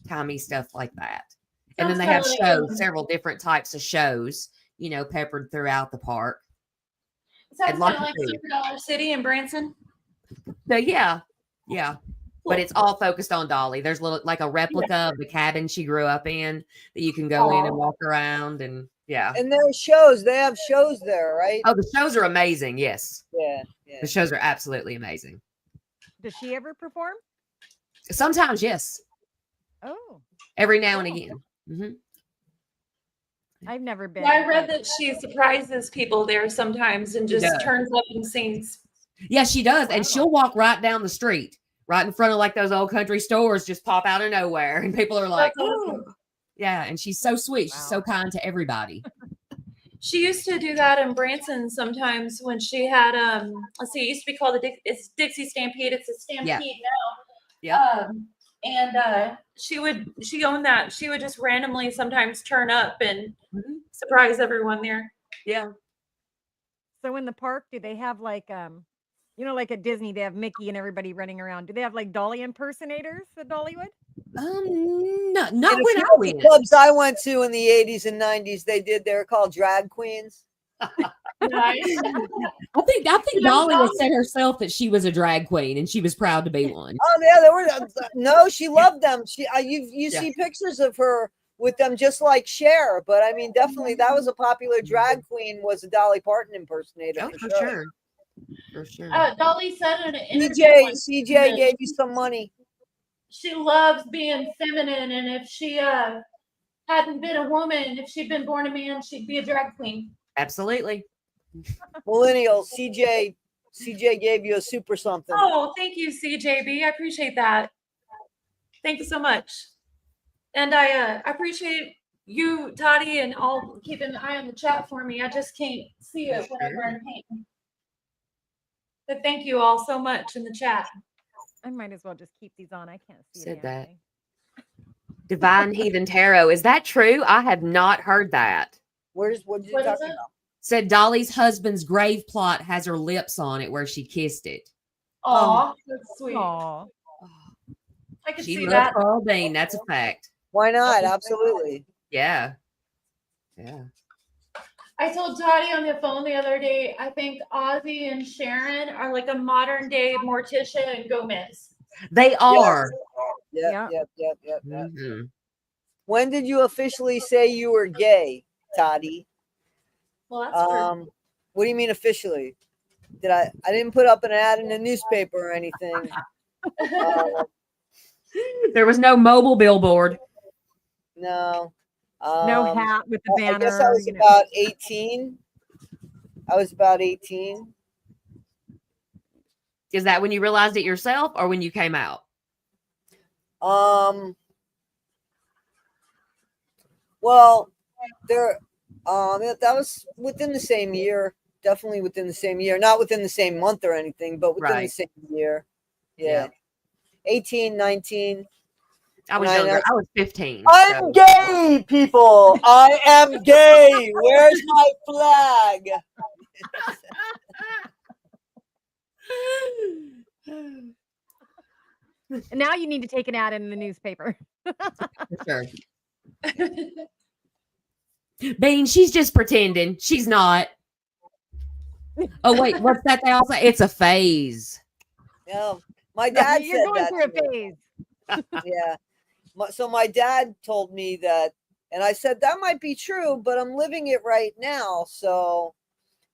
timey stuff like that. And then they have shows, several different types of shows, you know, peppered throughout the park. Sounds kind of like Super Dollar City in Branson. So yeah. Cool. But it's all focused on Dolly. There's like a replica of the cabin she grew up in that you can go in and walk around and And there are shows. They have shows there, right? Oh, the shows are amazing. Yes. Yeah. The shows are absolutely amazing. Does she ever perform? Sometimes, yes. Oh. Every now and again. Mm-hmm. I've never been. Yeah, I read that she surprises people there sometimes and just turns up and sings. Yeah, she does. And she'll walk right down the street, right in front of like those old country stores, just pop out of nowhere. And people are like, oh. Yeah. And she's so sweet. Wow. She's so kind to everybody. She used to do that in Branson sometimes when she had, let's see, it used to be called it's Dixie Stampede. It's a Stampede now. Yeah. And she owned that. She would just randomly sometimes turn up and surprise everyone there. Yeah. So in the park, do they have like, you know, like at Disney, they have Mickey and everybody running around. Do they have like Dolly impersonators at Dollywood? Not when I went. Clubs I went to in the 80s and 90s, they were called drag queens. Nice. I think You know, Dolly has Dolly- said herself that she was a drag queen and she was proud to be one. Oh yeah, there were no. She loved them. You Yeah. see pictures of her with them, just like Cher. But I mean, definitely that was a popular drag queen. Was a Dolly Parton impersonator Oh, for for sure. sure. For sure. Dolly said in an interview CJ once CJ that gave you some money. she loves being feminine, and if she hadn't been a woman, if she'd been born a man, she'd be a drag queen. Absolutely. Millennial CJ gave you a super something. Oh, thank you, CJB. I appreciate that. Thank you so much. And I appreciate you, Toddy, and all keeping an eye on the chat for me. I just can't see it whenever I'm painting. But thank you all so much in the chat. I might as well just keep these on. I can't see Said it that. anyway. Divine Heathen Tarot. Is that true? I have not heard that. What did you What is talking it? about? Said Dolly's husband's grave plot has her lips on it where she kissed it. Aw, that's sweet. Aw. I could She see loves that. Carl Dean. That's a fact. Why not? Absolutely. Yeah. Yeah. I told Toddy on the phone the other day, I think Ozzy and Sharon are like a modern day Morticia and Gomez. They are. Yep. Mhm. When did you officially say you were gay, Toddy? Well, that's true. What do you mean officially? I didn't put up an ad in the newspaper or anything. There was no mobile billboard. No. No hat with the banner. I guess I was about 18. I was about 18. Is that when you realized it yourself or when you came out? Well, that was within the same year. Definitely within the same year. Not within the same month or anything, but within the Right. same year. Yeah. 18, 19. I was younger. I was 15. I'm gay, people. I am gay. Where's my flag? And now you need to take an ad in the newspaper. For sure. Bean, she's just pretending. She's not. Oh, wait. What's that they all say? It's a phase. Yeah. My dad You're said going that through a to me. phase. Yeah. So my dad told me that, and I said, that might be true, but I'm living it right now. So,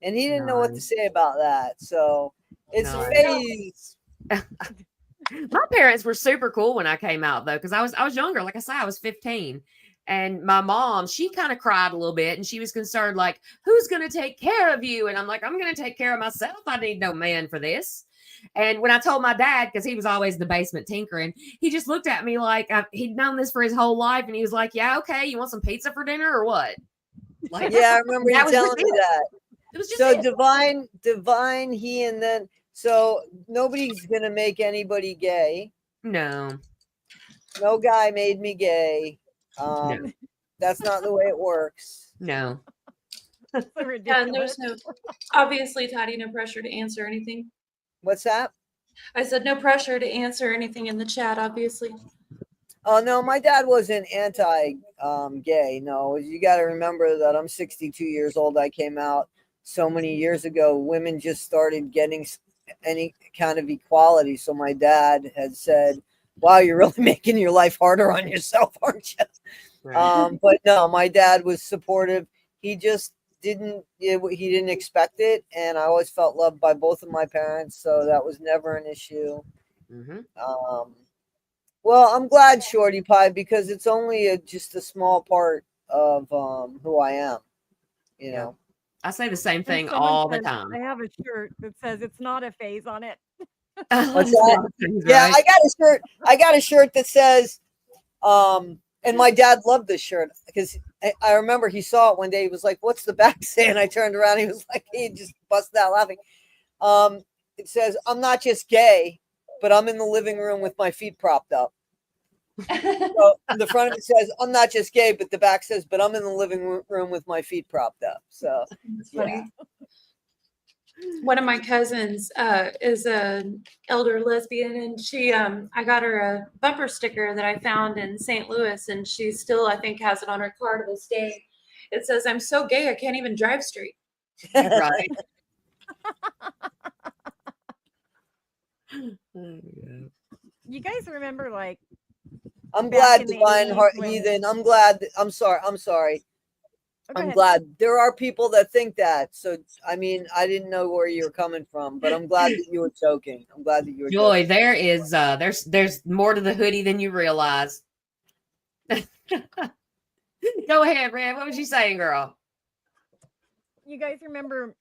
and he didn't know what to say about that. So it's a phase. My parents were super cool when I came out though, because I was younger. Like I said, I was 15. And my mom, she kind of cried a little bit and she was concerned, like, who's going to take care of you? And I'm like, I'm going to take care of myself. I need no man for this. And when I told my dad, because he was always in the basement tinkering, he just looked at me like he'd known this for his whole life. And he was like, yeah, okay. You want some pizza for dinner or what? Like, Yeah, I remember you telling me that. It was just So divine, and then, so nobody's going to make anybody gay. No. No guy made me gay. No. That's not the way it works. No. That's so Yeah, and ridiculous. there's obviously, Toddy, no pressure to answer anything. What's that? I said no pressure to answer anything in the chat, obviously. Oh no, my dad wasn't anti-gay. No, you got to remember that I'm 62 years old. I came out so many years ago. Women just started getting any kind of equality. So my dad had said, "Wow, you're really making your life harder on yourself, aren't you?" Right. But no, my dad was supportive. He just he didn't expect it, and I always felt loved by both of my parents, so that was never an issue. Mm-hmm. Well, I'm glad, Shorty Pie, because it's only just a small part of who I am. You know, I say the same thing Someone all the says, time. I have a shirt that says it's not a phase on it. What's that? Yeah, I got a shirt. I got a shirt that says, and my dad loved this shirt because I remember he saw it one day. He was like, "What's the back say?" And I turned around. He was like, he just busted out laughing. It says, "I'm not just gay, but I'm in the living room with my feet propped up." So the front of it says, "I'm not just gay," but the back says, "But I'm in the living room with my feet propped up." So It's funny. One of my cousins is an elder lesbian, and she I got her a bumper sticker that I found in St. Louis, and she still, I think, has it on her car to this day. It says, "I'm so gay I can't even drive straight." Right. You guys remember like I'm back glad in the Divine 80s Heart when Heathen. I'm glad. I'm sorry. I'm sorry. oh, go I'm ahead. glad there are people that think that. So I mean, I didn't know where you were coming from, but I'm glad that you were joking. I'm glad that you were Joy, joking. there is there's more to the hoodie than you realize. Go ahead, Red. What was you saying, girl? You guys remember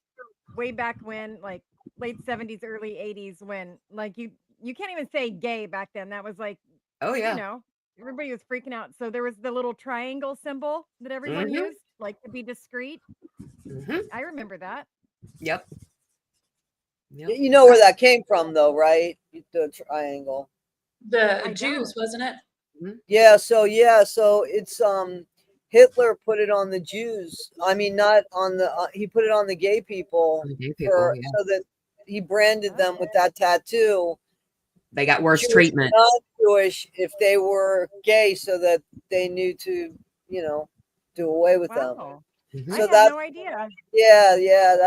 way back when, like late 70s, early 80s, when like you can't even say gay back then. That was like, Oh you yeah. know, everybody was freaking out. So there was the little triangle symbol that everyone Mhm. used, like to be discreet. Hmm. I remember that. Yep. Yep. You know where that came from, though, right? The triangle. The I Jews, don't. wasn't it? Yeah. So it's Hitler put it on the Jews. I mean, not on the. He put it on the gay people Gay people, for yeah. so that he branded them with that tattoo. They got worse Jewish, treatment. non-Jewish, if they were gay, so that they knew to, do away with them. Wow. Mhm. I So had that, no idea. yeah,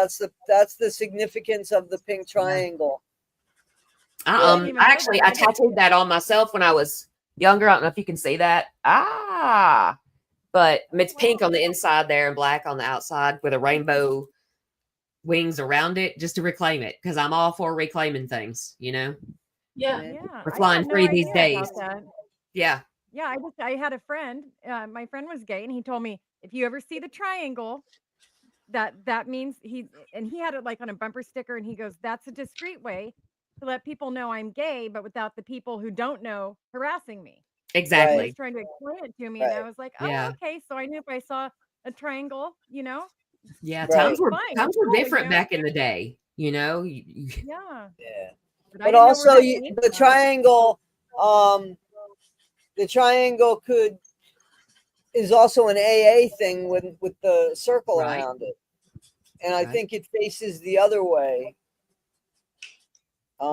that's the significance of the pink triangle. I didn't even know actually that. I tattooed that on myself when I was younger. I don't know if you can see that. But it's pink on the inside there and black on the outside with a rainbow wings around it just to reclaim it because I'm all for reclaiming things, Yeah. Yeah, We're I flying had no free these idea days. about that. Yeah. Yeah, I had a friend. My friend was gay, and he told me if you ever see the triangle, that means he had it like on a bumper sticker, and he goes, "That's a discreet way to let people know I'm gay, but without the people who don't know harassing me." And he was Right. Exactly. trying to explain it to me, and I Right. was like, "Oh, Yeah. okay." So I knew if I saw a triangle, Yeah. Right. Times were fine, it's cool, different back in the day, Yeah, Yeah. but I But didn't know where also that came the from. triangle, is also an AA thing with the circle Right. around it, and I Right. think it faces the other way. I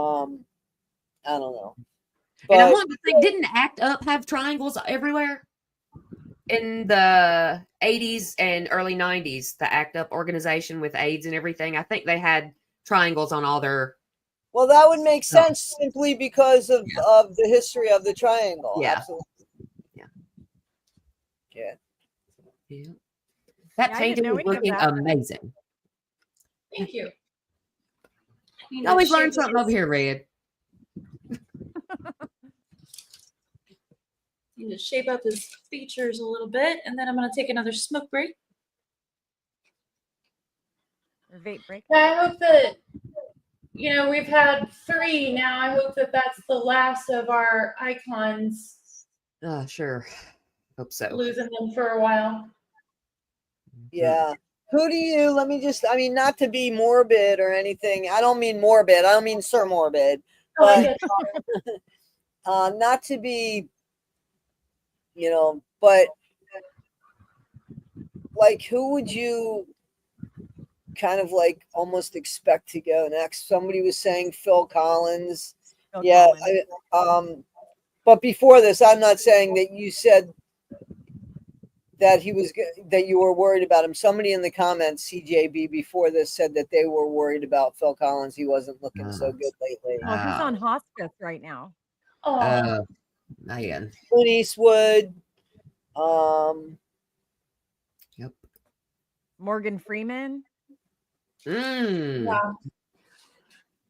don't know, And I but wanted to think, didn't Act Up have triangles everywhere in the 80s and early 90s? The Act Up organization with AIDS and everything. I think they had triangles on all their. well, that would make Oh, sense simply because of yeah. the history of the triangle. Yeah. Absolutely. Yeah. Yeah. Yeah. That Yeah, I didn't painting know is any of looking that. amazing. Thank you. You always learn something over here, Red. Need to shape up his features a little bit, and then I'm going to take another smoke break. Vape break. I hope that, we've had 3 now. I hope that that's the last of our icons, Sure. Hope so. losing them for a while. Yeah. Who do you, I mean, not to be morbid or anything. I don't mean morbid. I don't mean Sir Morbid, Oh, I but get not to be, but like, who would you kind of like almost expect to go next? Somebody was saying Phil Collins. Phil Yeah. Collins. But before this, I'm not saying that you said that that you were worried about him. Somebody in the comments, CJB, before this said that they were worried about Phil Collins. He wasn't looking so good lately. Well, he's on hospice right now. Oh, Man. Clint Eastwood. Yep. Morgan Freeman. yeah.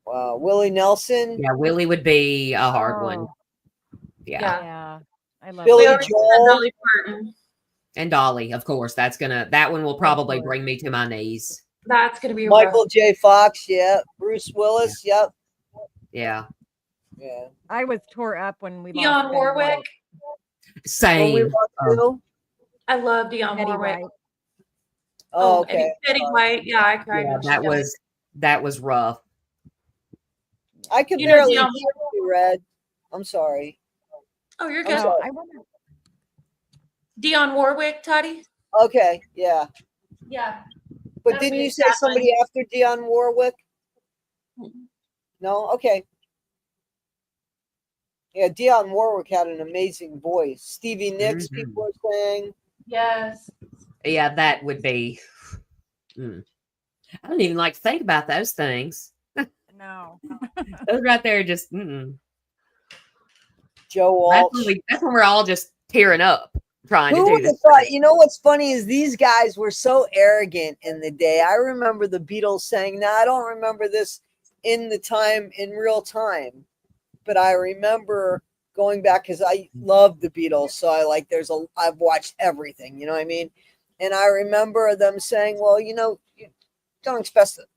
Wow. Willie Nelson. Yeah, Willie would be a hard one. Oh, Yeah. yeah. I love Billy We that. already Joel. said Dolly Parton. And Dolly, of course. That one will probably bring me to my knees. That's going to be Michael rough. J. Fox. Yeah. Bruce Willis. Yep. Yeah. Yeah. I was tore up when we lost Dionne Betty Warwick. White. When we Same. lost who? I love Dionne Betty Warwick. White. Oh, okay. Betty White. Yeah, I cried Yeah, when she that died. was rough. I could You know, barely Dionne- hear you, Red. I'm sorry. Oh, you're I'm good. sorry. I wonder. Dionne Warwick, Toddy. Okay. Yeah. Yeah. But That'd didn't be a you say sad somebody after Dionne Warwick? one. No? Okay. Yeah, Dionne Warwick had an amazing voice. Stevie Nicks, Mhm. people are saying. Yes. Yeah, that would be. I don't even like to think about those things. No. Those right there, just mm-mm. Joe Walsh. That's when we're all just tearing up trying to Who do would have this. thought? You know what's funny is these guys were so arrogant in the day. I remember the Beatles saying, "Now I don't remember this in real time, but I remember going back because I love the Beatles. So I've watched everything. You know what I mean? And I remember them saying, "Well, you don't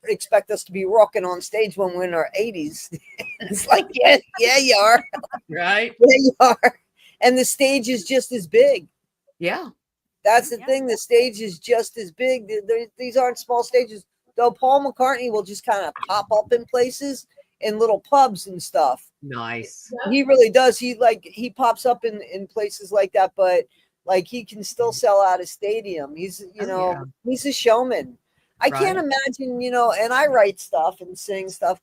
expect us to be rocking on stage when we're in our 80s." It's like, yeah, you are, Right? yeah, you are, and the stage is just as big. Yeah. That's the thing. The stage is just as big. These aren't small stages. Though Paul McCartney will just kind of pop up in places in little pubs and stuff. Nice. He really does. He pops up in places like that, but like he can still sell out a stadium. He's he's a showman. I can't imagine, and I write stuff and sing stuff.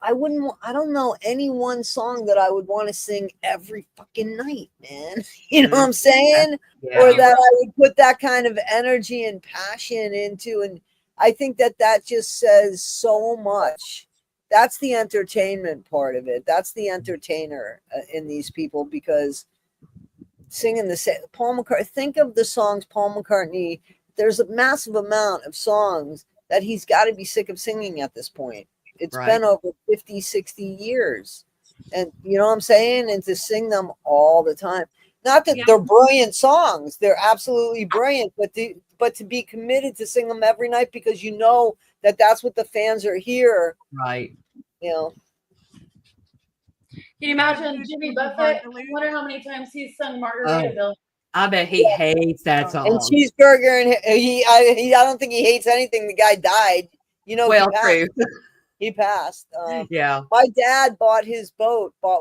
I don't know any one song that I would want to sing every fucking night, man. You know what I'm saying? Yeah. Or that I would put that kind of energy and passion into. And I think that just says so much. That's the entertainment part of it. That's the entertainer in these people, because singing Paul McCartney, think of the songs Paul McCartney, there's a massive amount of songs that he's got to be sick of singing at this point. It's been over 50, 60 years. And you know what I'm saying? And to sing them all the time. Not that they're brilliant songs. They're absolutely brilliant. But to be committed to sing them every night because you know that that's what the fans are here. Right. Can you imagine Jimmy Buffett? I wonder how many times he's sung Margaritaville. I bet he hates that song. And Cheeseburger, and I don't think he hates anything. The guy died. True. He passed. Yeah. My dad bought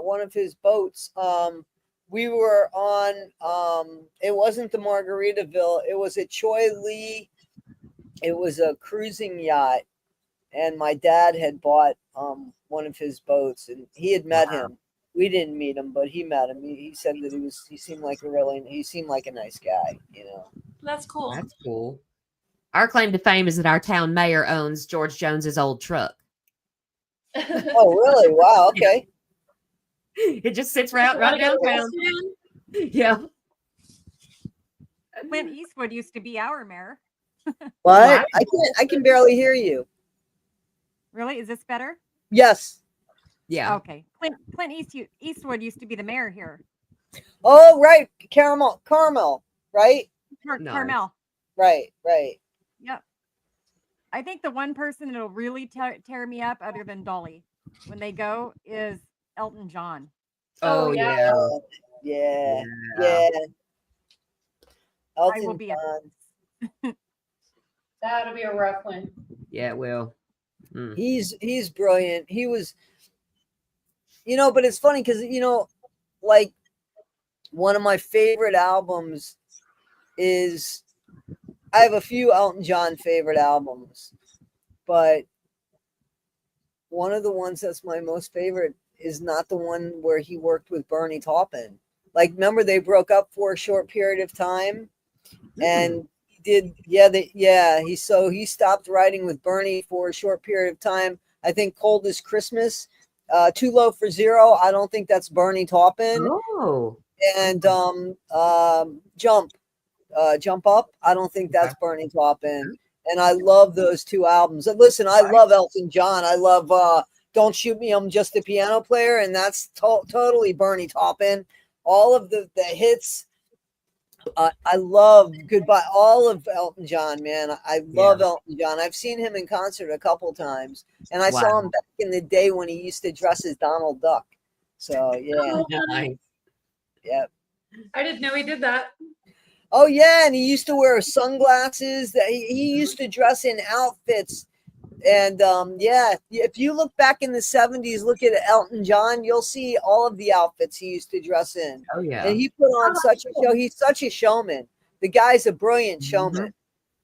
one of his boats. We were on, it wasn't the Margaritaville. It was a Choi Lee. It was a cruising yacht. And my dad had bought one of his boats, and he had met him. We didn't meet him, but he met him. He said that he seemed like a nice guy, That's cool. That's cool. Our claim to fame is that our town mayor owns George Jones's old truck. Oh, really? Wow. Okay. It just sits right downtown. Yeah. Clint Eastwood used to be our mayor. What? I can barely hear you. Really? Is this better? Yes. Yeah. Okay. Clint Eastwood used to be the mayor here. Oh, right. Carmel, right? Carmel. Right. Yep. I think the one person that'll really tear me up, other than Dolly, when they go, is Elton John. Oh yeah. Yeah. Elton John. That'll be a rough one. Yeah, it will. He's brilliant. He was, but it's funny because like one of my favorite albums is, I have a few Elton John favorite albums, but one of the ones that's my most favorite is not the one where he worked with Bernie Taupin. Like, remember they broke up for a short period of time, and he stopped writing with Bernie for a short period of time. I think Cold as Christmas, Too Low for Zero. I don't think that's Bernie Taupin. Oh. And Jump Up. I don't think that's Bernie Taupin. And I love those two albums. And listen, I love Elton John. I love Don't Shoot Me, I'm Just a Piano Player. And that's totally Bernie Taupin. All of the hits. I love Goodbye. All of Elton John, man. I love Elton John. I've seen him in concert a couple times. And I saw him back in the day when he used to dress as Donald Duck. So, yeah. Nice. Yeah. I didn't know he did that. Oh yeah, and he used to wear sunglasses. That he used to dress in outfits, and if you look back in the 70s, look at Elton John, you'll see all of the outfits he used to dress in. Oh yeah, and he put on such a show. He's such a showman. The guy's a brilliant showman.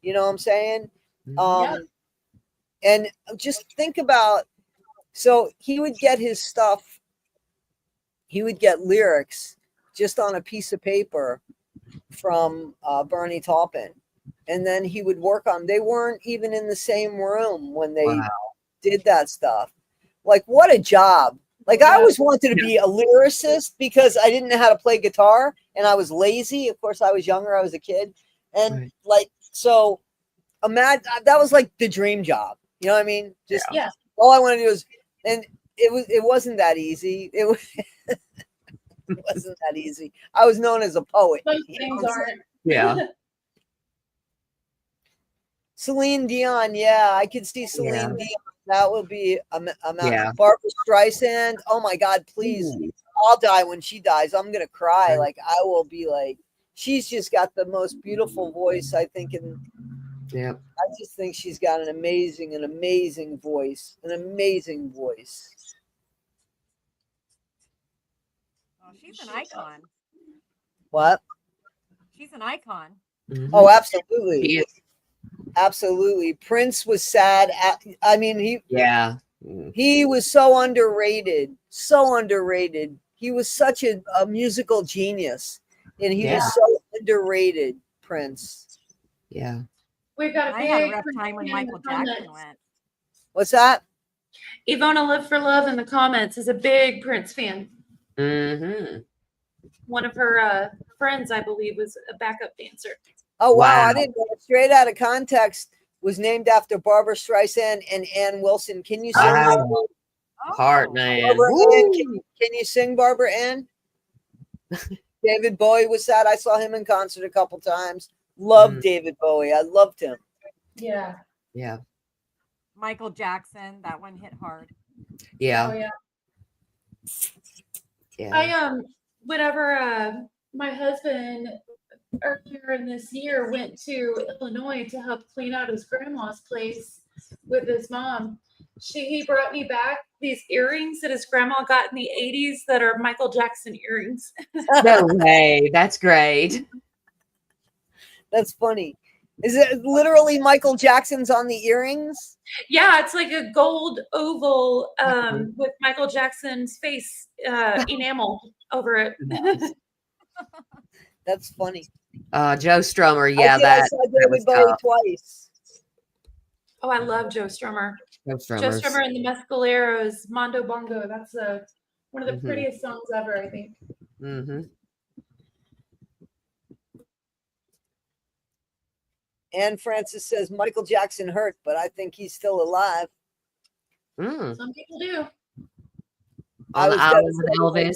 You know what I'm saying? And just think about, so he would get his stuff. He would get lyrics just on a piece of paper from Bernie Taupin, and then he would work on. They weren't even in the same room when they Wow. did that stuff. Like, what a job. Like, I always wanted to be a lyricist because I didn't know how to play guitar and I was lazy. Of course, I was younger. I was a kid. And like, so imagine that was like the dream job. You know what I mean? Just all I wanted to do was, and it wasn't that easy. It wasn't that easy. I was known as a poet. Most things aren't. Yeah. Celine Dion, yeah, I could see Celine Dion. That would be a Barbara Streisand. Oh my God, please. I'll die when she dies. I'm gonna cry. Like, I will be like, she's just got the most beautiful voice, I think. And I just think she's got an amazing voice. An amazing voice. Oh, she's an icon. What? She's an icon. Mm-hmm. Oh, absolutely. Absolutely. Prince was sad. I mean, he was so underrated. So underrated. He was such a musical genius. And he was so underrated, Prince. Yeah. We've got I had a rough time when Michael Jackson went. What's that? Ivona Live for Love in the comments is a big Prince fan. Mm-hmm. One of her friends, I believe, was a backup dancer. Oh, wow. I didn't know. Straight Out of Context was named after Barbara Streisand and Ann Wilson. Can you sing? Heart, man. Barbara Ann, can you sing, Barbara Ann? David Bowie was that. I saw him in concert a couple times. Loved David Bowie. I loved him. Yeah. Yeah. Michael Jackson, that one hit hard. Yeah. Oh, yeah. Yeah. I whenever my husband earlier in this year went to Illinois to help clean out his grandma's place with his mom, he brought me back these earrings that his grandma got in the 80s that are Michael Jackson earrings. No way. That's great. That's funny. Is it literally Michael Jackson's on the earrings? Yeah, it's like a gold oval with Michael Jackson's face enamel over it. That's funny. Joe Strummer. Yeah, I saw David Bowie twice. Oh, I love Joe Strummer. Joe Strummer and the Mescaleros, Mondo Bongo. That's one of the prettiest songs ever, I think. Mm-hmm. Anne Francis says Michael Jackson hurt, but I think he's still alive. Some people do. On the island with Elvis.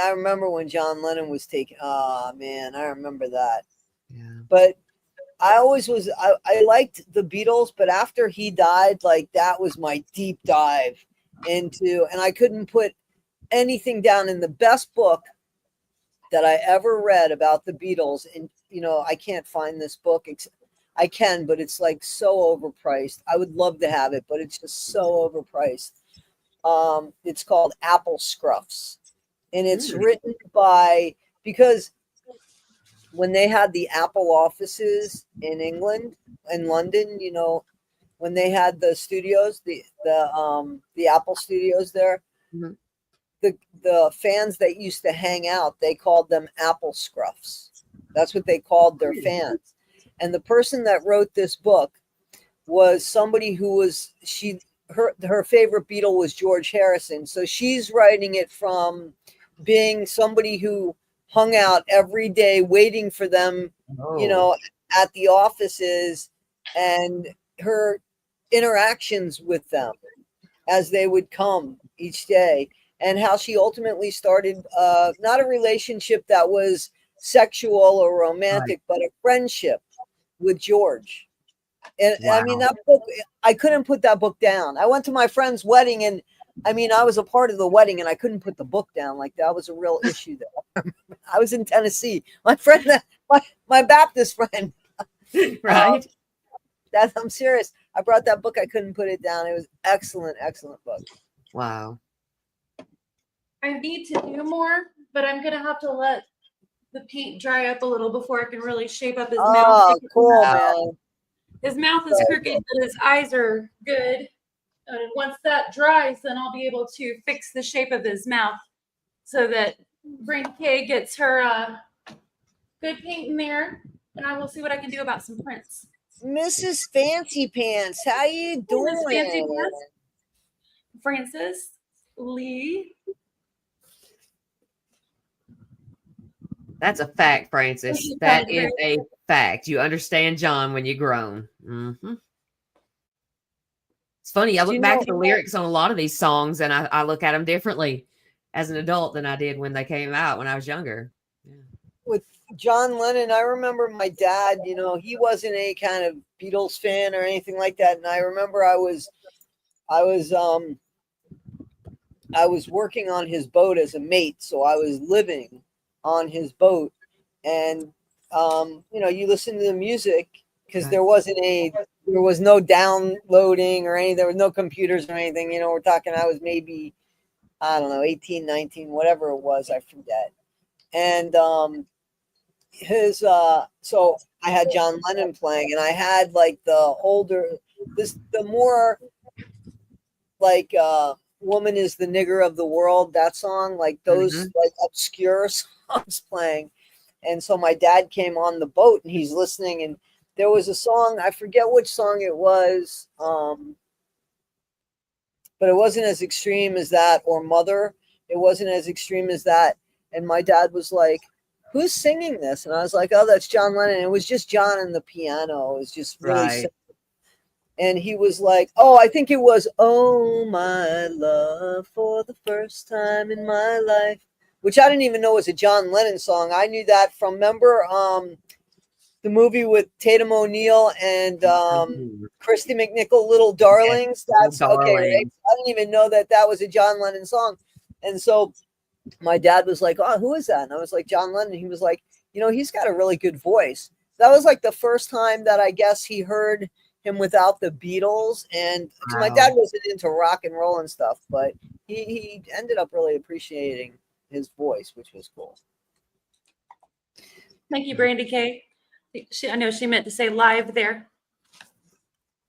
I remember when John Lennon was taken. Oh, man, I remember that. Yeah. But I always was, I liked the Beatles, but after he died, like, that was my deep dive into, and I couldn't put anything down. In the best book that I ever read about the Beatles, and, you know, I can't find this book. I can, but it's like so overpriced. I would love to have it, but it's just so overpriced. It's called Apple Scruffs, and it's written by, because when they had the Apple offices in England and London, you know, when they had the studios, the Apple studios there, the fans that used to hang out, they called them Apple Scruffs. That's what they called their fans. And the person that wrote this book was somebody who was, her favorite Beatle was George Harrison. So she's writing it from being somebody who hung out every day waiting for them, you know, at the offices, and her interactions with them as they would come each day, and how she ultimately started not a relationship that was sexual or romantic, but a friendship with George. And I mean, that book, I couldn't put that book down. I went to my friend's wedding, and I mean, I was a part of the wedding, and I couldn't put the book down. Like, that was a real issue there. I was in Tennessee. My friend, my Baptist friend, right? I'm serious. I brought that book. I couldn't put it down. It was excellent book. Wow. I need to do more, but I'm gonna have to let the paint dry up a little before I can really shape up his mouth. Oh, cool, man. His mouth is crooked, but his eyes are good. And once that dries, then I'll be able to fix the shape of his mouth so that Brain K gets her good paint in there. and I will see what I can do about some prints. Mrs. Fancy Pants, how you Miss doing? Fancy Pants. Francis Lee. That's a fact, Francis. You That sound is great. a fact. You understand John when you're grown. It's funny. I Do look you back know- at the lyrics on a lot of these songs, and I look at them differently as an adult than I did when they came out when I was younger. Yeah. With John Lennon, I remember my dad, you know, he wasn't any kind of Beatles fan or anything like that. And I remember I was working on his boat as a mate. So I was living on his boat. And, you know, you listen to the music because Right. there was no downloading or anything. There was no computers or anything. You know, we're talking, I was maybe, I don't know, 18, 19, whatever it was. I forget. And, so I had John Lennon playing, and I had like the more like "Woman is the Nigger of the World," that song, like those like obscure songs playing. And so my dad came on the boat and he's listening, and there was a song, I forget which song it was, but it wasn't as extreme as that, or Mother. It wasn't as extreme as that. And my dad was like, "Who's singing this?" And I was like, "Oh, that's John Lennon." It was just John and the piano. It was just really Right. simple. And he was like, "Oh, I think it was 'Oh My Love' for the first time in my life," which I didn't even know was a John Lennon song. I knew that from, remember the movie with Tatum O'Neal and Christy McNichol, Little Darlings? That's okay, right? Darling. I didn't even know that was a John Lennon song. And so my dad was like, "Oh, who is that?" And I was like, "John Lennon." He was like, "You know, he's got a really good voice." That was like the first time that I guess he heard him without the Beatles. And my dad wasn't into rock and roll and stuff, but he ended up really appreciating his voice, which was cool. Thank you, Brandy K. I know she meant to say live there.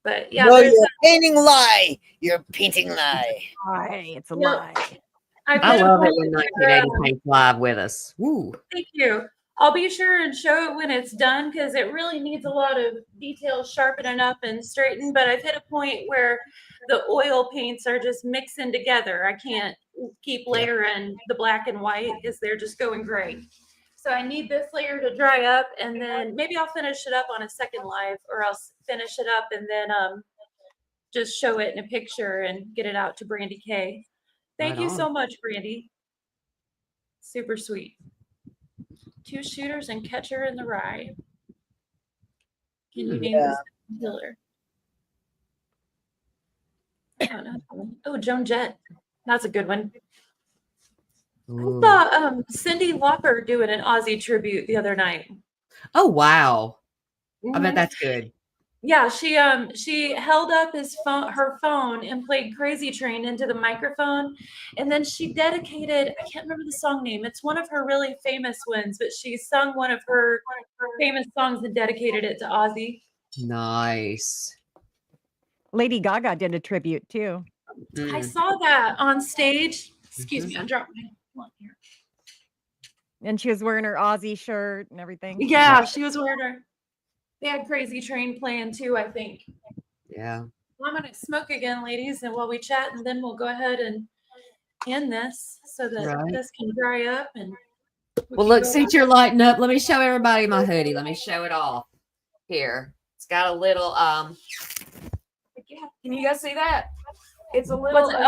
But yeah, No, there's you're painting lie. You're painting lie. Lie. It's a Yep. lie. I love it when 1980 paints live with us. Woo. Thank you. I'll be sure and show it when it's done because it really needs a lot of details sharpening up and straightened. But I've hit a point where the oil paints are just mixing together. I can't keep layering the black and white because they're just going gray. So I need this layer to dry up, and then maybe I'll finish it up on a second live, or I'll finish it up and then just show it in a picture and get it out to Brandy K. Thank Right you on. so much, Brandy. Super sweet. 2 shooters and catcher in the rye. Can you name this killer? I don't know. Oh, Joan Jett. That's a good one. Ooh. I saw Cindy Lauper doing an Ozzy tribute the other night. Oh wow. I Mhm. bet that's good. Yeah, she held up her phone and played Crazy Train into the microphone, and then she dedicated, I can't remember the song name. It's one of her really famous ones, but she sung one of her famous songs and dedicated it to Ozzy. Nice. Lady Gaga did a tribute too. I saw that on stage. Excuse me, I dropped my one here. And she was wearing her Ozzy shirt and everything. Yeah, she was wearing her. They had Crazy Train playing too, I think. Yeah. Well, I'm gonna smoke again, ladies, and while we chat, and then we'll go ahead and end this so that this can dry up. And well, look, since you're lighting up, let me show everybody my hoodie. Let me show it off here. It's got a little can you guys see that? It's a little like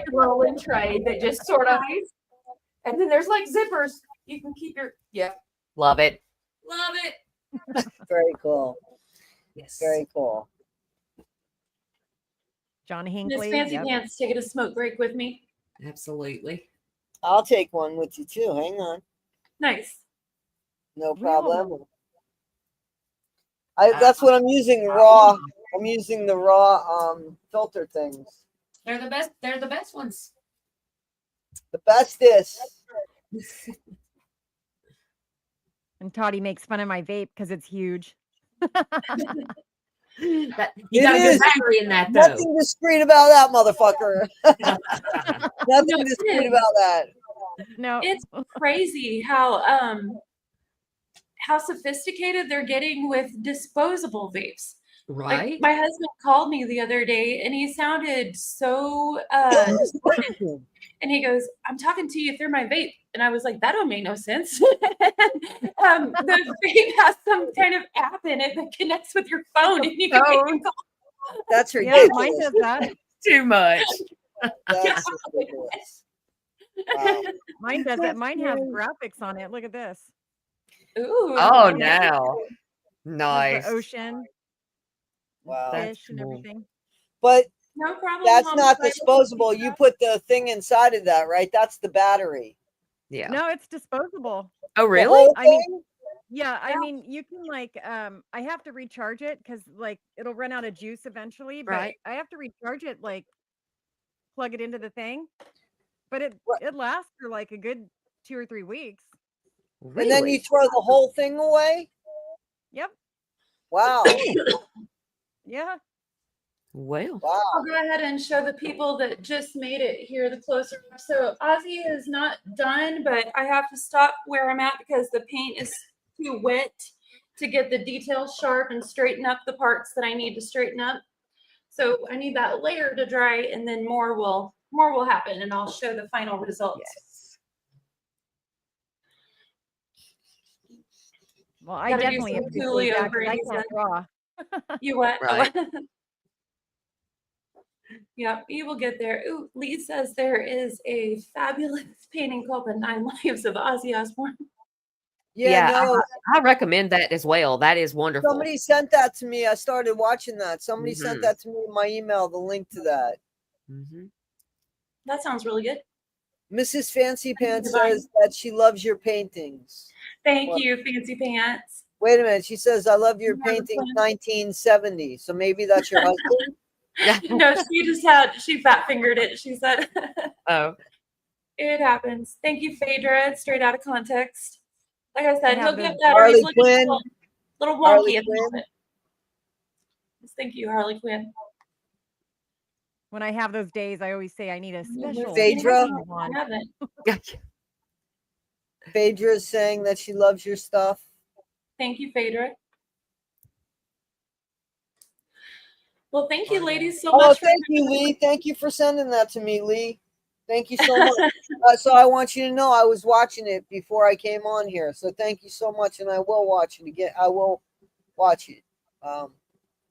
a rolling tray that just sort of, and then there's like zippers. You can keep your love it. Love it. Very cool. Yes. Very cool. John Miss Hinckley. Fancy Pants, taking a smoke break with me. Absolutely. I'll take one with you too. Hang on. Nice. No problem. That's what I'm using raw. I'm using the raw filter things. They're the best. They're the best ones. The bestest. And Toddy makes fun of my vape because it's huge. You got a good battery in that though. Nothing discreet about that, motherfucker. Nothing discreet about that. No, It's crazy how how sophisticated they're getting with disposable vapes. Like Right? my husband called me the other day and he sounded so distorted. And he goes, I'm talking to you through my vape. And I was like, that don't make no sense. The vape has some kind of app in it that connects with your phone and you can make a call. That's Yeah, ridiculous. mine does that. Too much. That's ridiculous. Wow. Mine does that. That's Mine has great. graphics on it. Look at this. Ooh. Oh, nice. now. It has Nice. the ocean, Wow. That's fish, and cool. everything. But No problem. that's not homicide. disposable. You put the thing inside of that, right? That's the battery. Yeah. No, it's disposable. Oh, The really? whole I mean, thing? yeah, I mean, you can like, I have to recharge it because like it'll run out of juice eventually, but Right. I have to recharge it, like plug it into the thing. But Right. it lasts for like a good 2 or 3 weeks. And then you Really? throw the whole thing away? Yep. Wow. Yeah. Well, Wow. I'll go ahead and show the people that just made it here the closer up. So Ozzy is not done, but I have to stop where I'm at because the paint is too wet to get the details sharp and straighten up the parts that I need to straighten up. So I need that layer to dry and then more will happen and I'll show the final results. yes. Well, I Gotta do definitely some appreciate Coolio that because I breeze can't in. draw. You what? Right. Yeah, you will get there. Ooh, Lee says there is a fabulous painting called The 9 Lives of Ozzy Osbourne. Yeah, no. I recommend that as well. That is wonderful. Somebody sent that to me. I started watching that. Somebody sent Mhm. that to me in my email, the link to that. Mm-hmm. That sounds really good. Mrs. Fancy Pants Divine. says that she loves your paintings. Thank Well, you, Fancy Pants. wait a minute. She says, I love your You have a paintings plan? 1970. So maybe that's your husband? No, she fat fingered it. She said, Oh, it happens. Thank you, Phaedra. Straight out of context. Like I I said, he'll have get those. better. He's Harley looking a Quinn. little Harley wonky at the Quinn. moment. Thank you, Harley Quinn. When I have those days, I always say I need a special Phaedra? painting one. I haven't. Phaedra is saying that she loves your stuff. Thank you, Phaedra. Well, thank you, ladies, so Oh, much. thank you, Lee. Thank you for sending that to me, Lee. Thank you so much. So I want you to know I was watching it before I came on here. So thank you so much, and I will watch it again. I will watch it.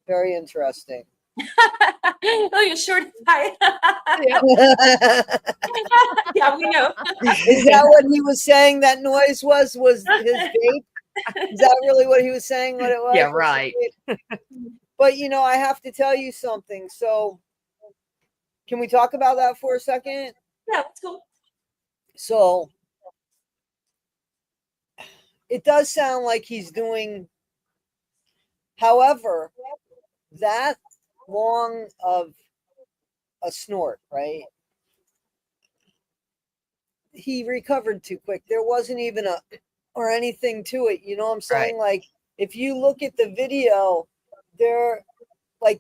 Very interesting. Oh, you're short high. Yeah, we know. Is that what he was saying that noise was his vape? Is that really what he was saying what it was? yeah, right. But, I have to tell you something. So can we talk about that for a second? Yeah, that's cool. So it does sound like he's doing, however, that long of a snort, right? He recovered too quick. There wasn't even or anything to it. You know what I'm saying? Right. Like, if you look at the video,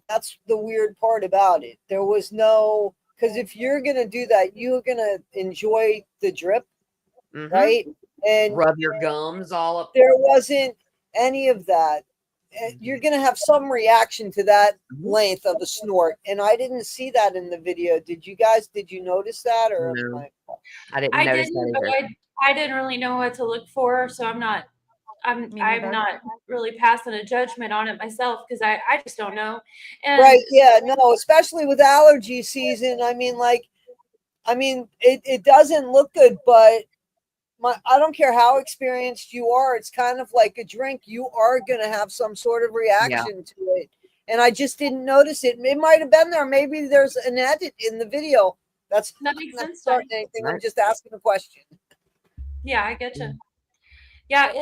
that's the weird part about it. There was no, because if you're going to do that, you're going to enjoy the drip, Mhm. right? And Rub your gums all up. there wasn't any of that. You're going to have some reaction to that length of a snort. And I didn't see that in the video. Did you notice that? Or No. I didn't I notice didn't, that but either. I didn't really know what to look for, so I'm Me neither. not really passing a judgment on it myself because I just don't know. And Right. Yeah. No, especially with allergy season. I mean, it doesn't look good, but I don't care how experienced you are. It's kind of like a drink. You are going to have some sort of reaction to it. And I just didn't notice it. It might have been there. Maybe there's an edit in the video. That makes sense. starting anything. I'm just asking a question. Yeah, I get you. Yeah,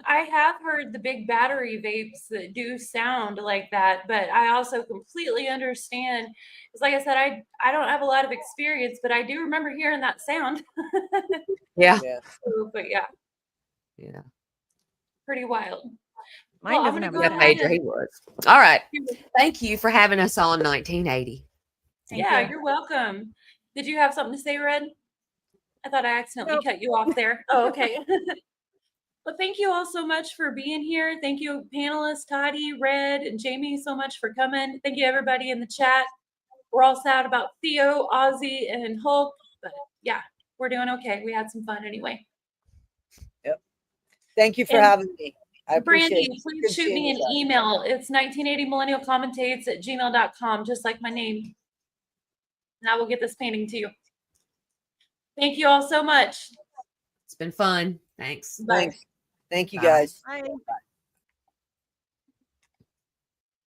I have heard the big battery vapes that do sound like that, but I also completely understand. Because like I said, I don't have a lot of experience, but I do remember hearing that sound. Yeah. So, but yeah, Yeah. pretty wild. Mine I'm doesn't gonna have go a Yeah, ahead battery. Phaedra, and he was. All right. Thank you for having us on 1980. Thank yeah, you. you're welcome. Did you have something to say, Red? I thought I accidentally Nope. cut you off there. Oh, okay. Well, thank you all so much for being here. Thank you, panelists, Toddy, Red, and Jamie, so much for coming. Thank you, everybody in the chat. We're all sad about Theo, Ozzy, and Hulk, but yeah, we're doing okay. We had some fun anyway. Yep. Thank you for And having me. I appreciate Brandy, it. please Good shoot seeing me you an guys. email. It's 1980millennialcommentates@gmail.com, just like my name. And I will get this painting to you. Thank you all so much. It's been fun. Thanks. Bye. Thanks. Thank you, Bye. guys. Bye.